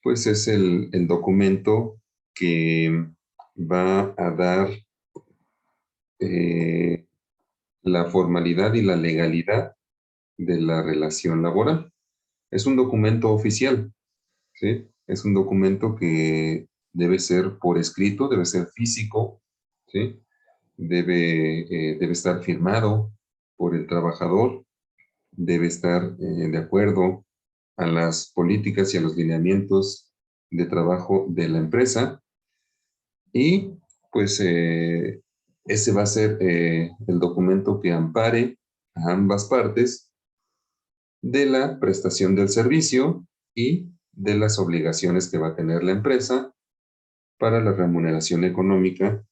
pues es el documento que va a dar eh, la formalidad y la legalidad de la relación laboral. Es un documento oficial, ¿sí? Es un documento que debe ser por escrito, debe ser físico, ¿sí? Debe estar firmado por el trabajador, debe estar de acuerdo a las políticas y a los lineamientos de trabajo de la empresa. Y pues ese va a ser el documento que ampare a ambas partes de la prestación del servicio y de las obligaciones que va a tener la empresa para la remuneración económica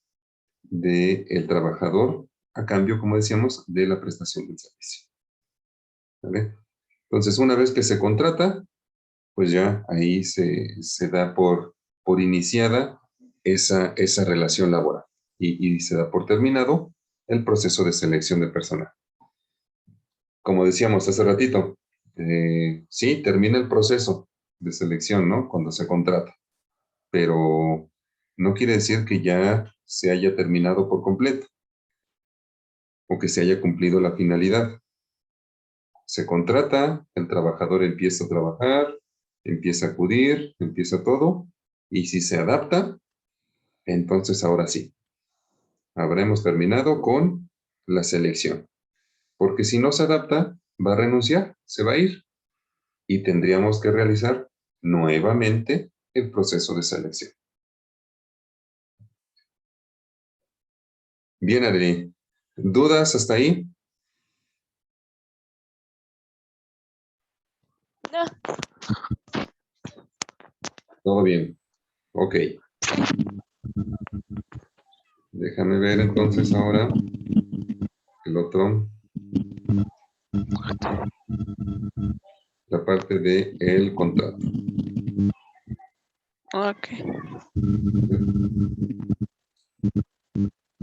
del trabajador a cambio, como decíamos, de la prestación del servicio. ¿Vale? Entonces, una vez que se contrata, pues ya ahí se da por iniciada esa relación laboral y se da por terminado el proceso de selección de personal. Como decíamos hace ratito, sí, termina el proceso de selección, ¿no? Cuando se contrata, pero no quiere decir que ya se haya terminado por completo o que se haya cumplido la finalidad. Se contrata, el trabajador empieza a trabajar, empieza a acudir, empieza todo, y si se adapta, entonces ahora sí, habremos terminado con la selección. Porque si no se adapta, va a renunciar, se va a ir, y tendríamos que realizar nuevamente el proceso de selección. Bien, Adri. ¿Dudas hasta ahí? No. Todo bien. Ok. Déjame ver entonces ahora el otro, la parte de el contrato. Ok.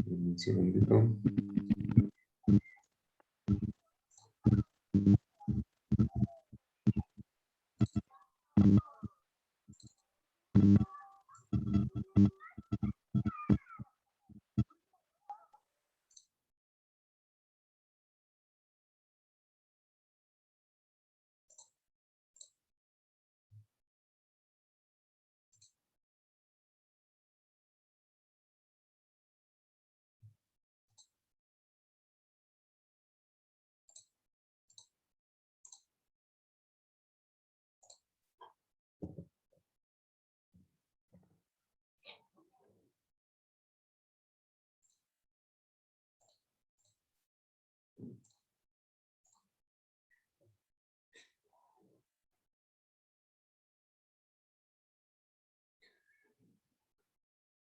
Un segundito.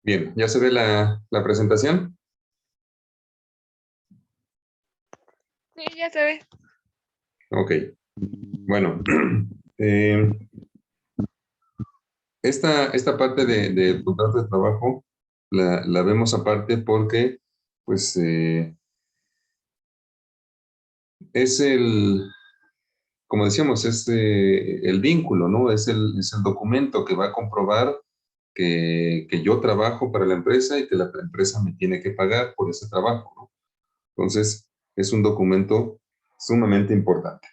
Bien, ¿ya se ve la presentación? Sí, ya se ve. Ok. Bueno, eh, esta parte del contrato de trabajo la vemos aparte porque, pues, es como decíamos, es el vínculo, ¿no? Es el documento que va a comprobar que yo trabajo para la empresa y que la empresa me tiene que pagar por ese trabajo, ¿no? Entonces, es un documento sumamente importante.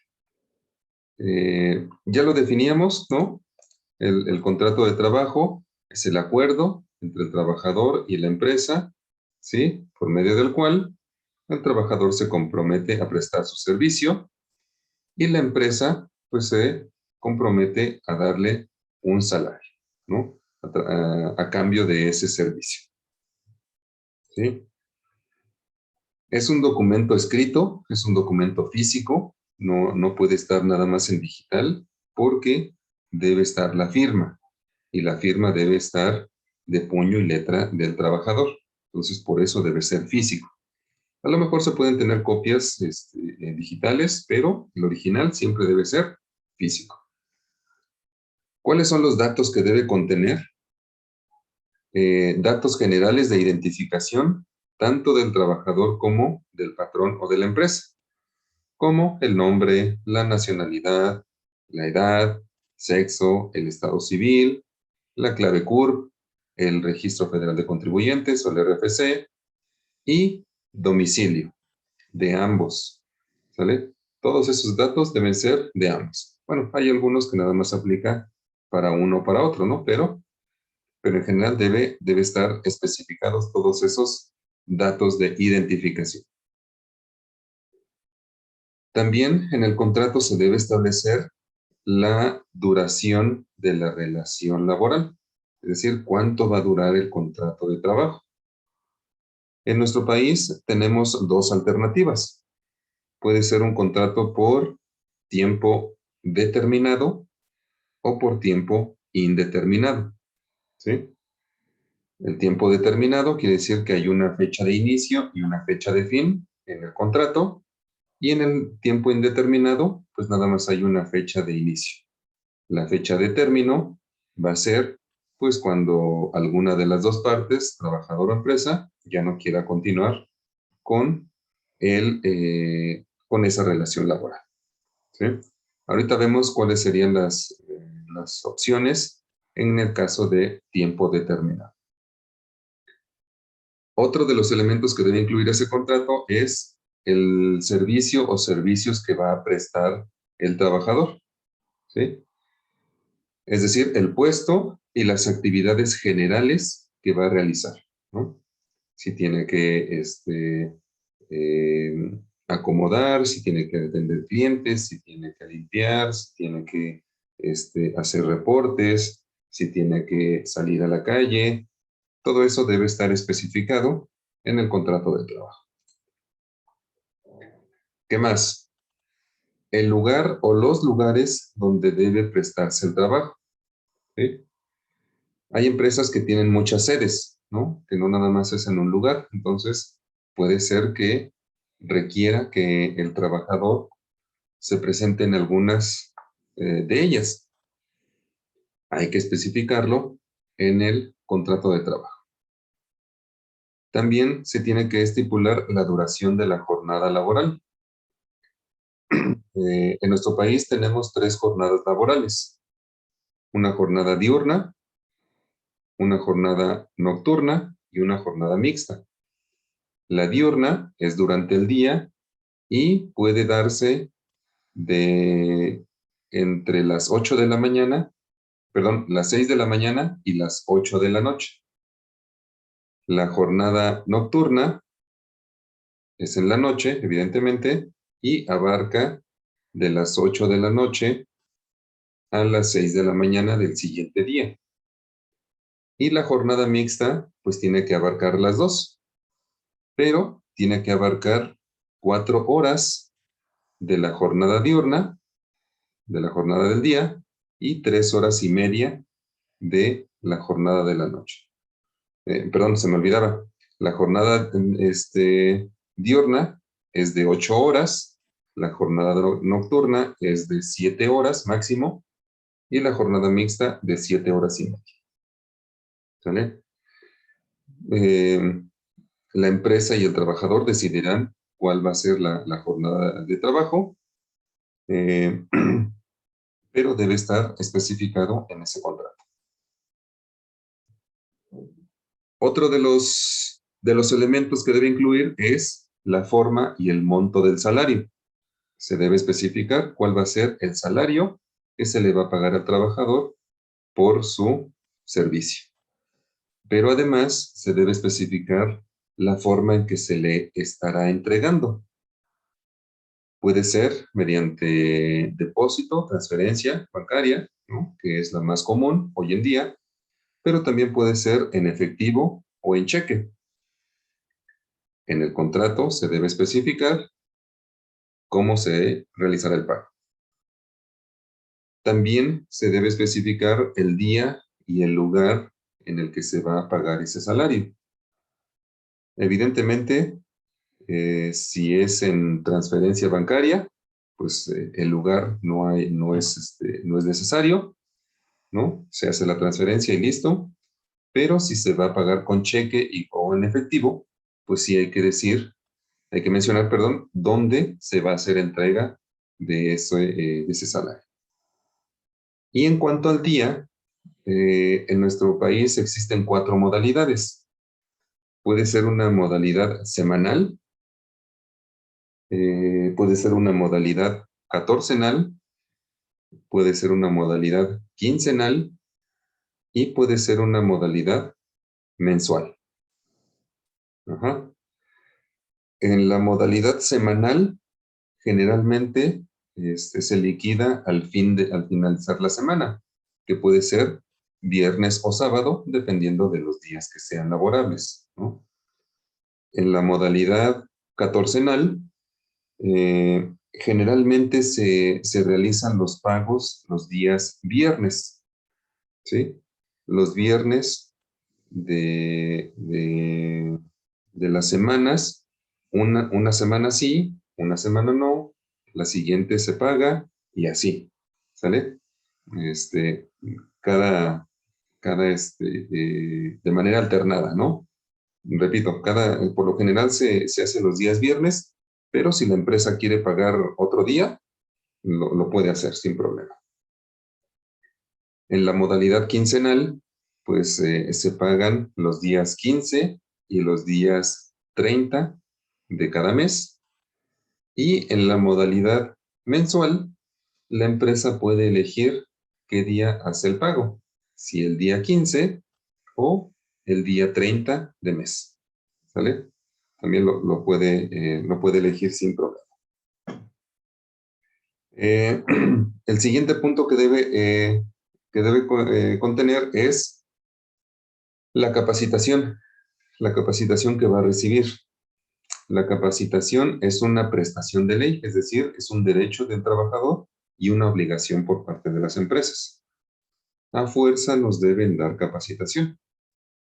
Ya lo definíamos, ¿no? El contrato de trabajo es el acuerdo entre el trabajador y la empresa, ¿sí? Por medio del cual el trabajador se compromete a prestar su servicio y la empresa, pues, se compromete a darle un salario, ¿no? A cambio de ese servicio, ¿sí? Es un documento escrito, es un documento físico, no puede estar nada más en digital porque debe estar la firma y la firma debe estar de puño y letra del trabajador. Entonces, por eso debe ser físico. A lo mejor se pueden tener copias digitales, pero el original siempre debe ser físico. ¿Cuáles son los datos que debe contener? Datos generales de identificación, tanto del trabajador como del patrón o de la empresa, como el nombre, la nacionalidad, la edad, sexo, el estado civil, la clave CURP, el Registro Federal de Contribuyentes o el RFC y domicilio de ambos, ¿sale? Todos esos datos deben ser de ambos. Bueno, hay algunos que nada más aplica para uno o para otro, ¿no? Pero en general debe estar especificados todos esos datos de identificación. También en el contrato se debe establecer la duración de la relación laboral, es decir, cuánto va a durar el contrato de trabajo. En nuestro país tenemos dos alternativas. Puede ser un contrato por tiempo determinado o por tiempo indeterminado, ¿sí? El tiempo determinado quiere decir que hay una fecha de inicio y una fecha de fin en el contrato, y en el tiempo indeterminado, pues nada más hay una fecha de inicio. La fecha de término va a ser, pues, cuando alguna de las dos partes, trabajador o empresa, ya no quiera continuar con, con esa relación laboral, ¿sí? Ahorita vemos cuáles serían las opciones en el caso de tiempo determinado. Otro de los elementos que debe incluir ese contrato es el servicio o servicios que va a prestar el trabajador, ¿sí? Es decir, el puesto y las actividades generales que va a realizar, ¿no? Si tiene que acomodar, si tiene que atender clientes, si tiene que limpiar, si tiene que hacer reportes, si tiene que salir a la calle, todo eso debe estar especificado en el contrato de trabajo. ¿Qué más? El lugar o los lugares donde debe prestarse el trabajo. ¿Sí? Hay empresas que tienen muchas sedes, ¿no? Que no nada más es en un lugar. Entonces, puede ser que requiera que el trabajador se presente en algunas de ellas. Hay que especificarlo en el contrato de trabajo. También se tiene que estipular la duración de la jornada laboral. En nuestro país tenemos 3 jornadas laborales. Una jornada diurna, una jornada nocturna y una jornada mixta. La diurna es durante el día y puede darse de entre las 8 de la mañana, perdón, las 6 de la mañana y las 8 de la noche. La jornada nocturna es en la noche, evidentemente, y abarca de las 8 de la noche a las 6 de la mañana del siguiente día. Y la jornada mixta, pues tiene que abarcar las dos, pero tiene que abarcar 4 horas de la jornada diurna, de la jornada del día, y 3 horas y media de la jornada de la noche. Perdón, se me olvidaba. La jornada diurna es de 8 horas, la jornada nocturna es de 7 horas máximo, y la jornada mixta de 7 horas y media. ¿Sale? La empresa y el trabajador decidirán cuál va a ser la jornada de trabajo, pero debe estar especificado en ese contrato. Otro de los elementos que debe incluir es la forma y el monto del salario. Se debe especificar cuál va a ser el salario que se le va a pagar al trabajador por su servicio. Pero además se debe especificar la forma en que se le estará entregando. Puede ser mediante depósito, transferencia bancaria, ¿no? Que es la más común hoy en día, pero también puede ser en efectivo o en cheque. En el contrato se debe especificar cómo se realizará el pago. También se debe especificar el día y el lugar en el que se va a pagar ese salario. Evidentemente, si es en transferencia bancaria, pues el lugar no es necesario, ¿no? Se hace la transferencia y listo. Pero si se va a pagar con cheque o en efectivo, pues sí hay que mencionar, perdón, dónde se va a hacer entrega de ese salario. Y en cuanto al día, en nuestro país existen 4 modalidades. Puede ser una modalidad semanal, puede ser una modalidad catorcenal, puede ser una modalidad quincenal y puede ser una modalidad mensual. Ajá. En la modalidad semanal, generalmente se liquida al finalizar la semana, que puede ser viernes o sábado, dependiendo de los días que sean laborables, ¿no? En la modalidad catorcenal, generalmente se realizan los pagos los días viernes, ¿sí? Los viernes de las semanas, una semana sí, una semana no, la siguiente se paga y así, ¿sale? Este, cada, de manera alternada, ¿no? Repito, por lo general se hace los días viernes, pero si la empresa quiere pagar otro día, lo puede hacer sin problema. En la modalidad quincenal, pues se pagan los días 15 y los días 30 de cada mes. Y en la modalidad mensual, la empresa puede elegir qué día hace el pago, si el día 15 o el día 30 de mes. ¿Sale? También lo puede elegir sin problema. El siguiente punto que debe contener es la capacitación que va a recibir. La capacitación es una prestación de ley, es decir, es un derecho del trabajador y una obligación por parte de las empresas. A fuerza nos deben dar capacitación.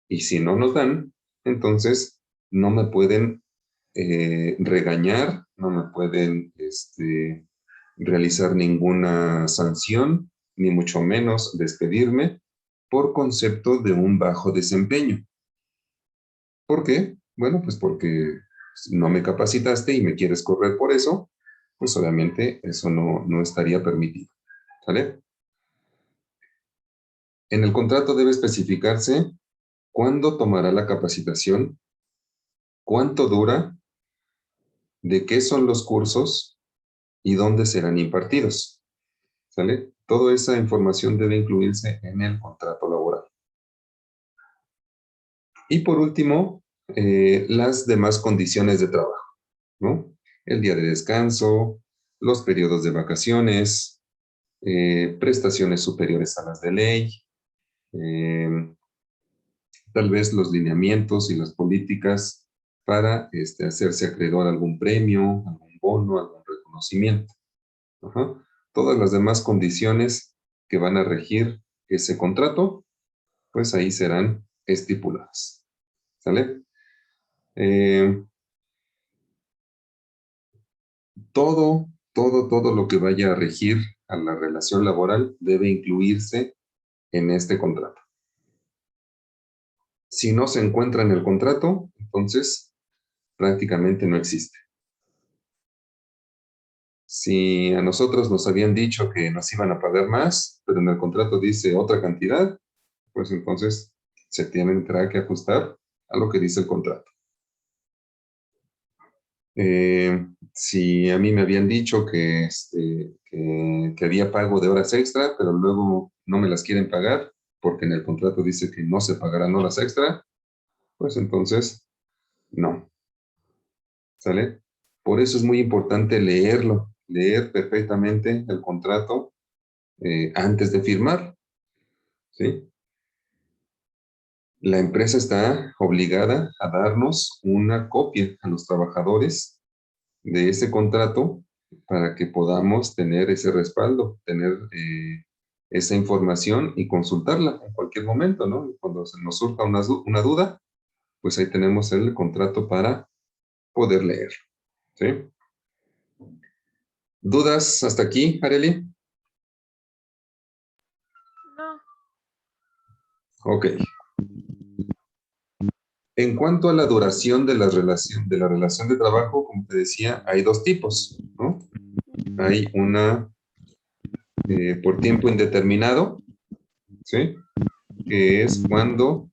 Y si no nos dan, entonces no me pueden regañar, no me pueden realizar ninguna sanción, ni mucho menos despedirme por concepto de un bajo desempeño. ¿Por qué? Bueno, pues porque no me capacitaste y me quieres correr por eso, pues obviamente eso no estaría permitido. ¿Sale? En el contrato debe especificarse cuándo tomará la capacitación, cuánto dura, de qué son los cursos y dónde serán impartidos. ¿Sale? Toda esa información debe incluirse en el contrato laboral. Y por último, las demás condiciones de trabajo, ¿no? El día de descanso, los periodos de vacaciones, prestaciones superiores a las de ley, eh, tal vez los lineamientos y las políticas para hacerse acreedor a algún premio, algún bono, algún reconocimiento. Ajá. Todas las demás condiciones que van a regir ese contrato, pues ahí serán estipuladas. ¿Sale? Todo lo que vaya a regir a la relación laboral debe incluirse en este contrato. Si no se encuentra en el contrato, entonces prácticamente no existe. Si a nosotros nos habían dicho que nos iban a pagar más, pero en el contrato dice otra cantidad, pues entonces se tendrá que ajustar a lo que dice el contrato. Si a mí me habían dicho que había pago de horas extra, pero luego no me las quieren pagar, porque en el contrato dice que no se pagarán horas extra, pues entonces no. ¿Sale? Por eso es muy importante leerlo, leer perfectamente el contrato antes de firmar, ¿sí? La empresa está obligada a darnos una copia a los trabajadores de ese contrato para que podamos tener ese respaldo, tener esa información y consultarla en cualquier momento, ¿no? Cuando se nos surja una duda, pues ahí tenemos el contrato para poder leer, ¿sí? ¿Dudas hasta aquí, Arely? No. Ok. En cuanto a la duración de la relación de trabajo, como te decía, hay dos tipos, ¿no? Hay una por tiempo indeterminado, ¿sí? Que es cuando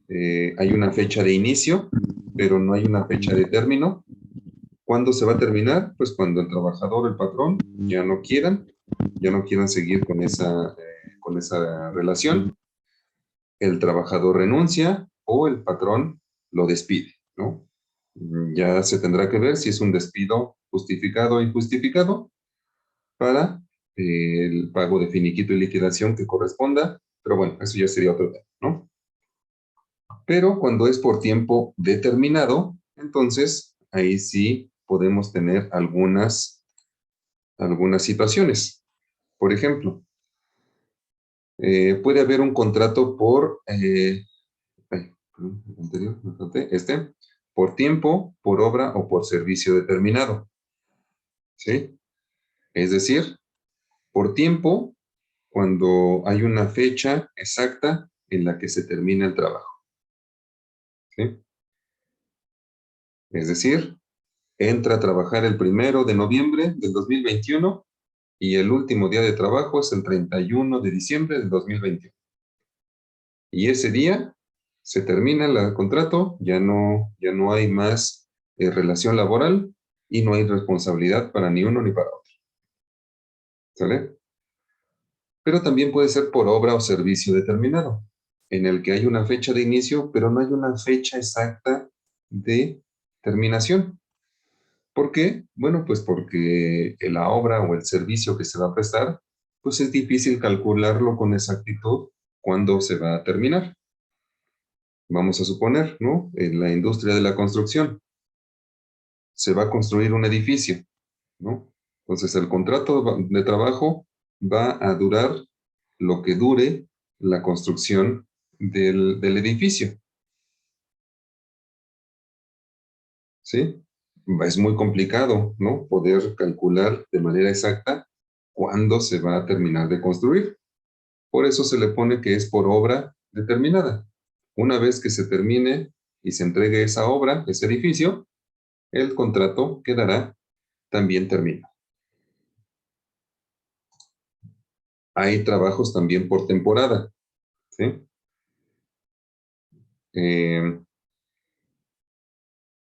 hay una fecha de inicio, pero no hay una fecha de término. ¿Cuándo se va a terminar? Pues cuando el trabajador o el patrón ya no quieran seguir con esa relación, el trabajador renuncia o el patrón lo despide, ¿no? Ya se tendrá que ver si es un despido justificado o injustificado para el pago de finiquito y liquidación que corresponda, pero bueno, eso ya sería otro tema, ¿no? Pero cuando es por tiempo determinado, entonces ahí sí podemos tener algunas situaciones. Por ejemplo, puede haber un contrato anterior, por tiempo, por obra o por servicio determinado, ¿sí? Es decir, por tiempo, cuando hay una fecha exacta en la que se termina el trabajo, ¿sí? Es decir, entra a trabajar el 1 de noviembre del 2021 y el último día de trabajo es el 31 de diciembre del 2021. Y ese día se termina el contrato, ya no hay más relación laboral y no hay responsabilidad para ni uno ni para otro. ¿Sale? Pero también puede ser por obra o servicio determinado, en el que hay una fecha de inicio, pero no hay una fecha exacta de terminación. ¿Por qué? Bueno, pues porque la obra o el servicio que se va a prestar, pues es difícil calcularlo con exactitud cuándo se va a terminar. Vamos a suponer, ¿no? En la industria de la construcción. se va a construir un edificio, ¿no? Entonces, el contrato de trabajo va a durar lo que dure la construcción del edificio, ¿sí? Es muy complicado, ¿no? Poder calcular de manera exacta cuándo se va a terminar de construir. Por eso se le pone que es por obra determinada. Una vez que se termine y se entregue esa obra, ese edificio, el contrato quedará también terminado. Hay trabajos también por temporada, ¿sí?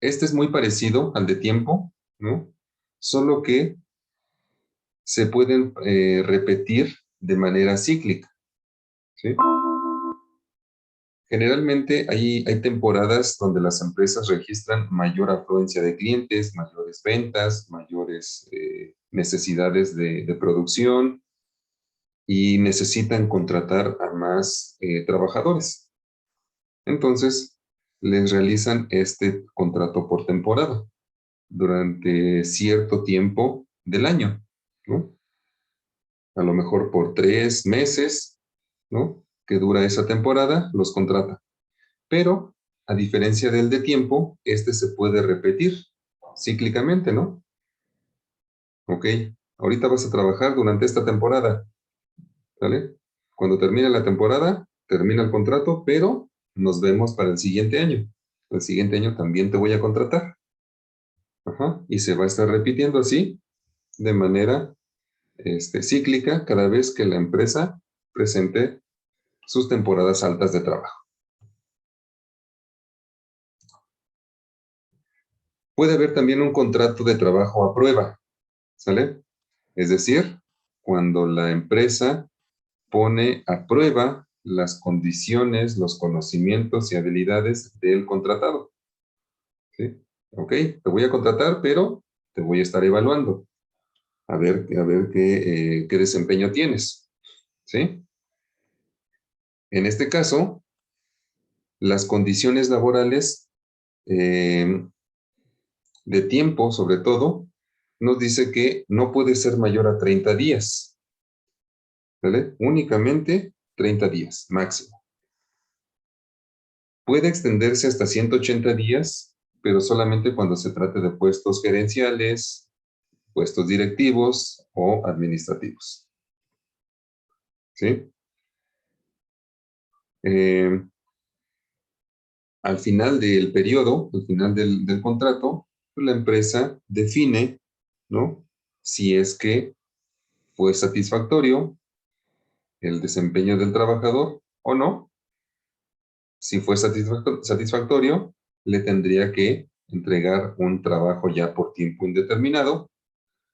Este es muy parecido al de tiempo, ¿no? Solo que se pueden repetir de manera cíclica, ¿sí? Generalmente hay temporadas donde las empresas registran mayor afluencia de clientes, mayores ventas, mayores necesidades de producción y necesitan contratar a más trabajadores. Entonces, les realizan este contrato por temporada durante cierto tiempo del año, ¿no? A lo mejor por 3 meses, ¿no? Que dura esa temporada, los contrata. Pero, a diferencia del de tiempo, este se puede repetir cíclicamente, ¿no? Ok, ahorita vas a trabajar durante esta temporada, ¿vale? Cuando termine la temporada, termina el contrato, pero nos vemos para el siguiente año. El siguiente año también te voy a contratar. Ajá, y se va a estar repitiendo así, de manera cíclica, cada vez que la empresa presente sus temporadas altas de trabajo. Puede haber también un contrato de trabajo a prueba, ¿sale? Es decir, cuando la empresa pone a prueba las condiciones, los conocimientos y habilidades del contratado, ¿sí? Ok, te voy a contratar, pero te voy a estar evaluando, a ver qué desempeño tienes, ¿sí? En este caso, las condiciones laborales eh, de tiempo, sobre todo, nos dice que no puede ser mayor a 30 días, ¿vale? Únicamente 30 días, máximo. Puede extenderse hasta 180 días, pero solamente cuando se trate de puestos gerenciales, puestos directivos o administrativos, ¿sí? Eh, Al final del periodo, al final del contrato, pues la empresa define, ¿no? Si es que fue satisfactorio el desempeño del trabajador o no. Si fue satisfactorio, le tendría que entregar un trabajo ya por tiempo indeterminado.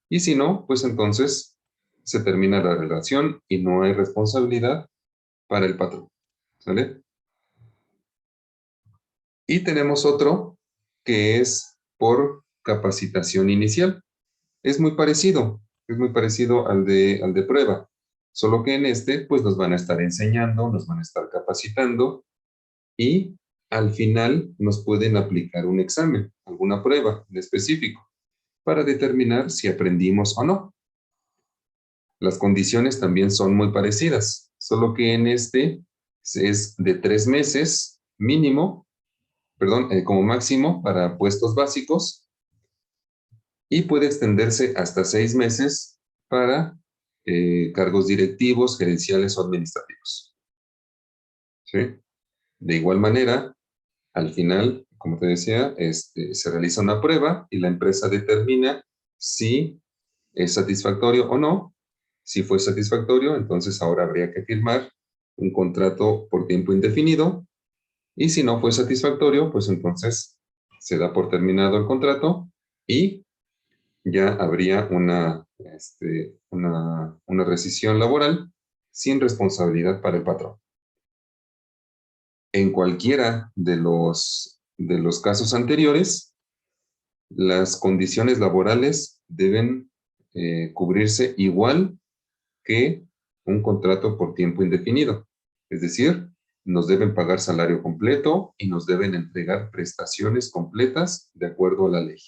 Y si no, pues entonces se termina la relación y no hay responsabilidad para el patrón. ¿Sale? Y tenemos otro que es por capacitación inicial. Es muy parecido al de prueba, solo que en este pues nos van a estar enseñando, nos van a estar capacitando y al final nos pueden aplicar un examen, alguna prueba en específico, para determinar si aprendimos o no. Las condiciones también son muy parecidas, solo que en este es de 3 meses mínimo, perdón, como máximo para puestos básicos y puede extenderse hasta 6 meses para cargos directivos, gerenciales o administrativos. ¿Sí? De igual manera, al final, como te decía, se realiza una prueba y la empresa determina si es satisfactorio o no. Si fue satisfactorio, entonces ahora habría que firmar un contrato por tiempo indefinido. Y si no fue satisfactorio, pues entonces se da por terminado el contrato y ya habría una rescisión laboral sin responsabilidad para el patrón. En cualquiera de los casos anteriores, las condiciones laborales deben cubrirse igual que un contrato por tiempo indefinido. Es decir, nos deben pagar salario completo y nos deben entregar prestaciones completas de acuerdo a la ley.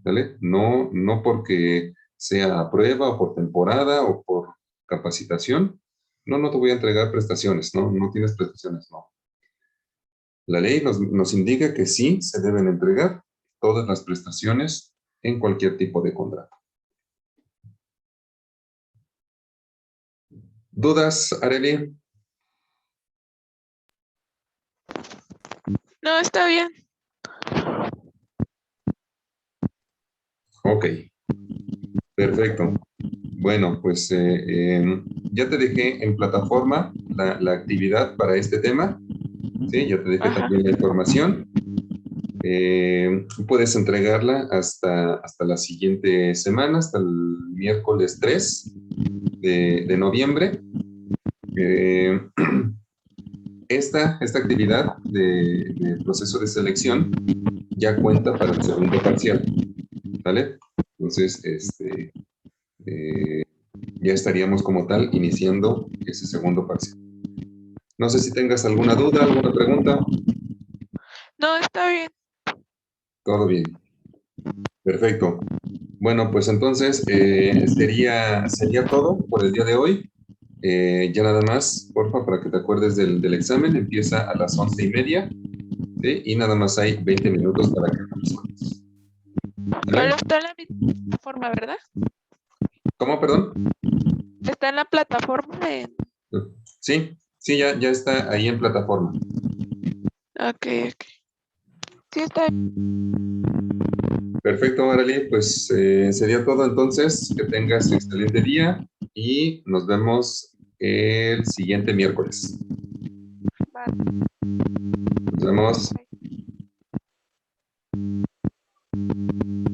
¿vale? No, no porque sea a prueba o por temporada o por capacitación. No, no te voy a entregar prestaciones, no, no tienes prestaciones, no. La ley nos indica que sí se deben entregar todas las prestaciones en cualquier tipo de contrato. ¿Dudas, Arely? No, está bien. Ok, perfecto. Bueno, pues ya te dejé en plataforma la actividad para este tema. Sí, ya te dejé Ajá. también la información. Puedes entregarla hasta la siguiente semana, hasta el miércoles 3 de noviembre. Eh, esta actividad de proceso de selección ya cuenta para el segundo parcial, ¿vale? Entonces, eh, ya estaríamos como tal iniciando ese segundo parcial. No sé si tengas alguna duda, alguna pregunta. No, está bien. Todo bien. Perfecto. Bueno, pues entonces sería todo por el día de hoy. Ya nada más, porfa, para que te acuerdes del examen. Empieza a las 11:30, ¿sí? Y nada más hay 20 minutos para que lo resuelvas. Pero ¿Vale? está en la misma plataforma, ¿verdad? ¿Cómo, perdón? Está en la plataforma de... Sí, sí, ya está ahí en plataforma. Ok, ok. Sí, está bien. Perfecto, Arely, pues sería todo entonces. Que tengas excelente día y nos vemos el siguiente miércoles. Vale. Nos vemos. Bye.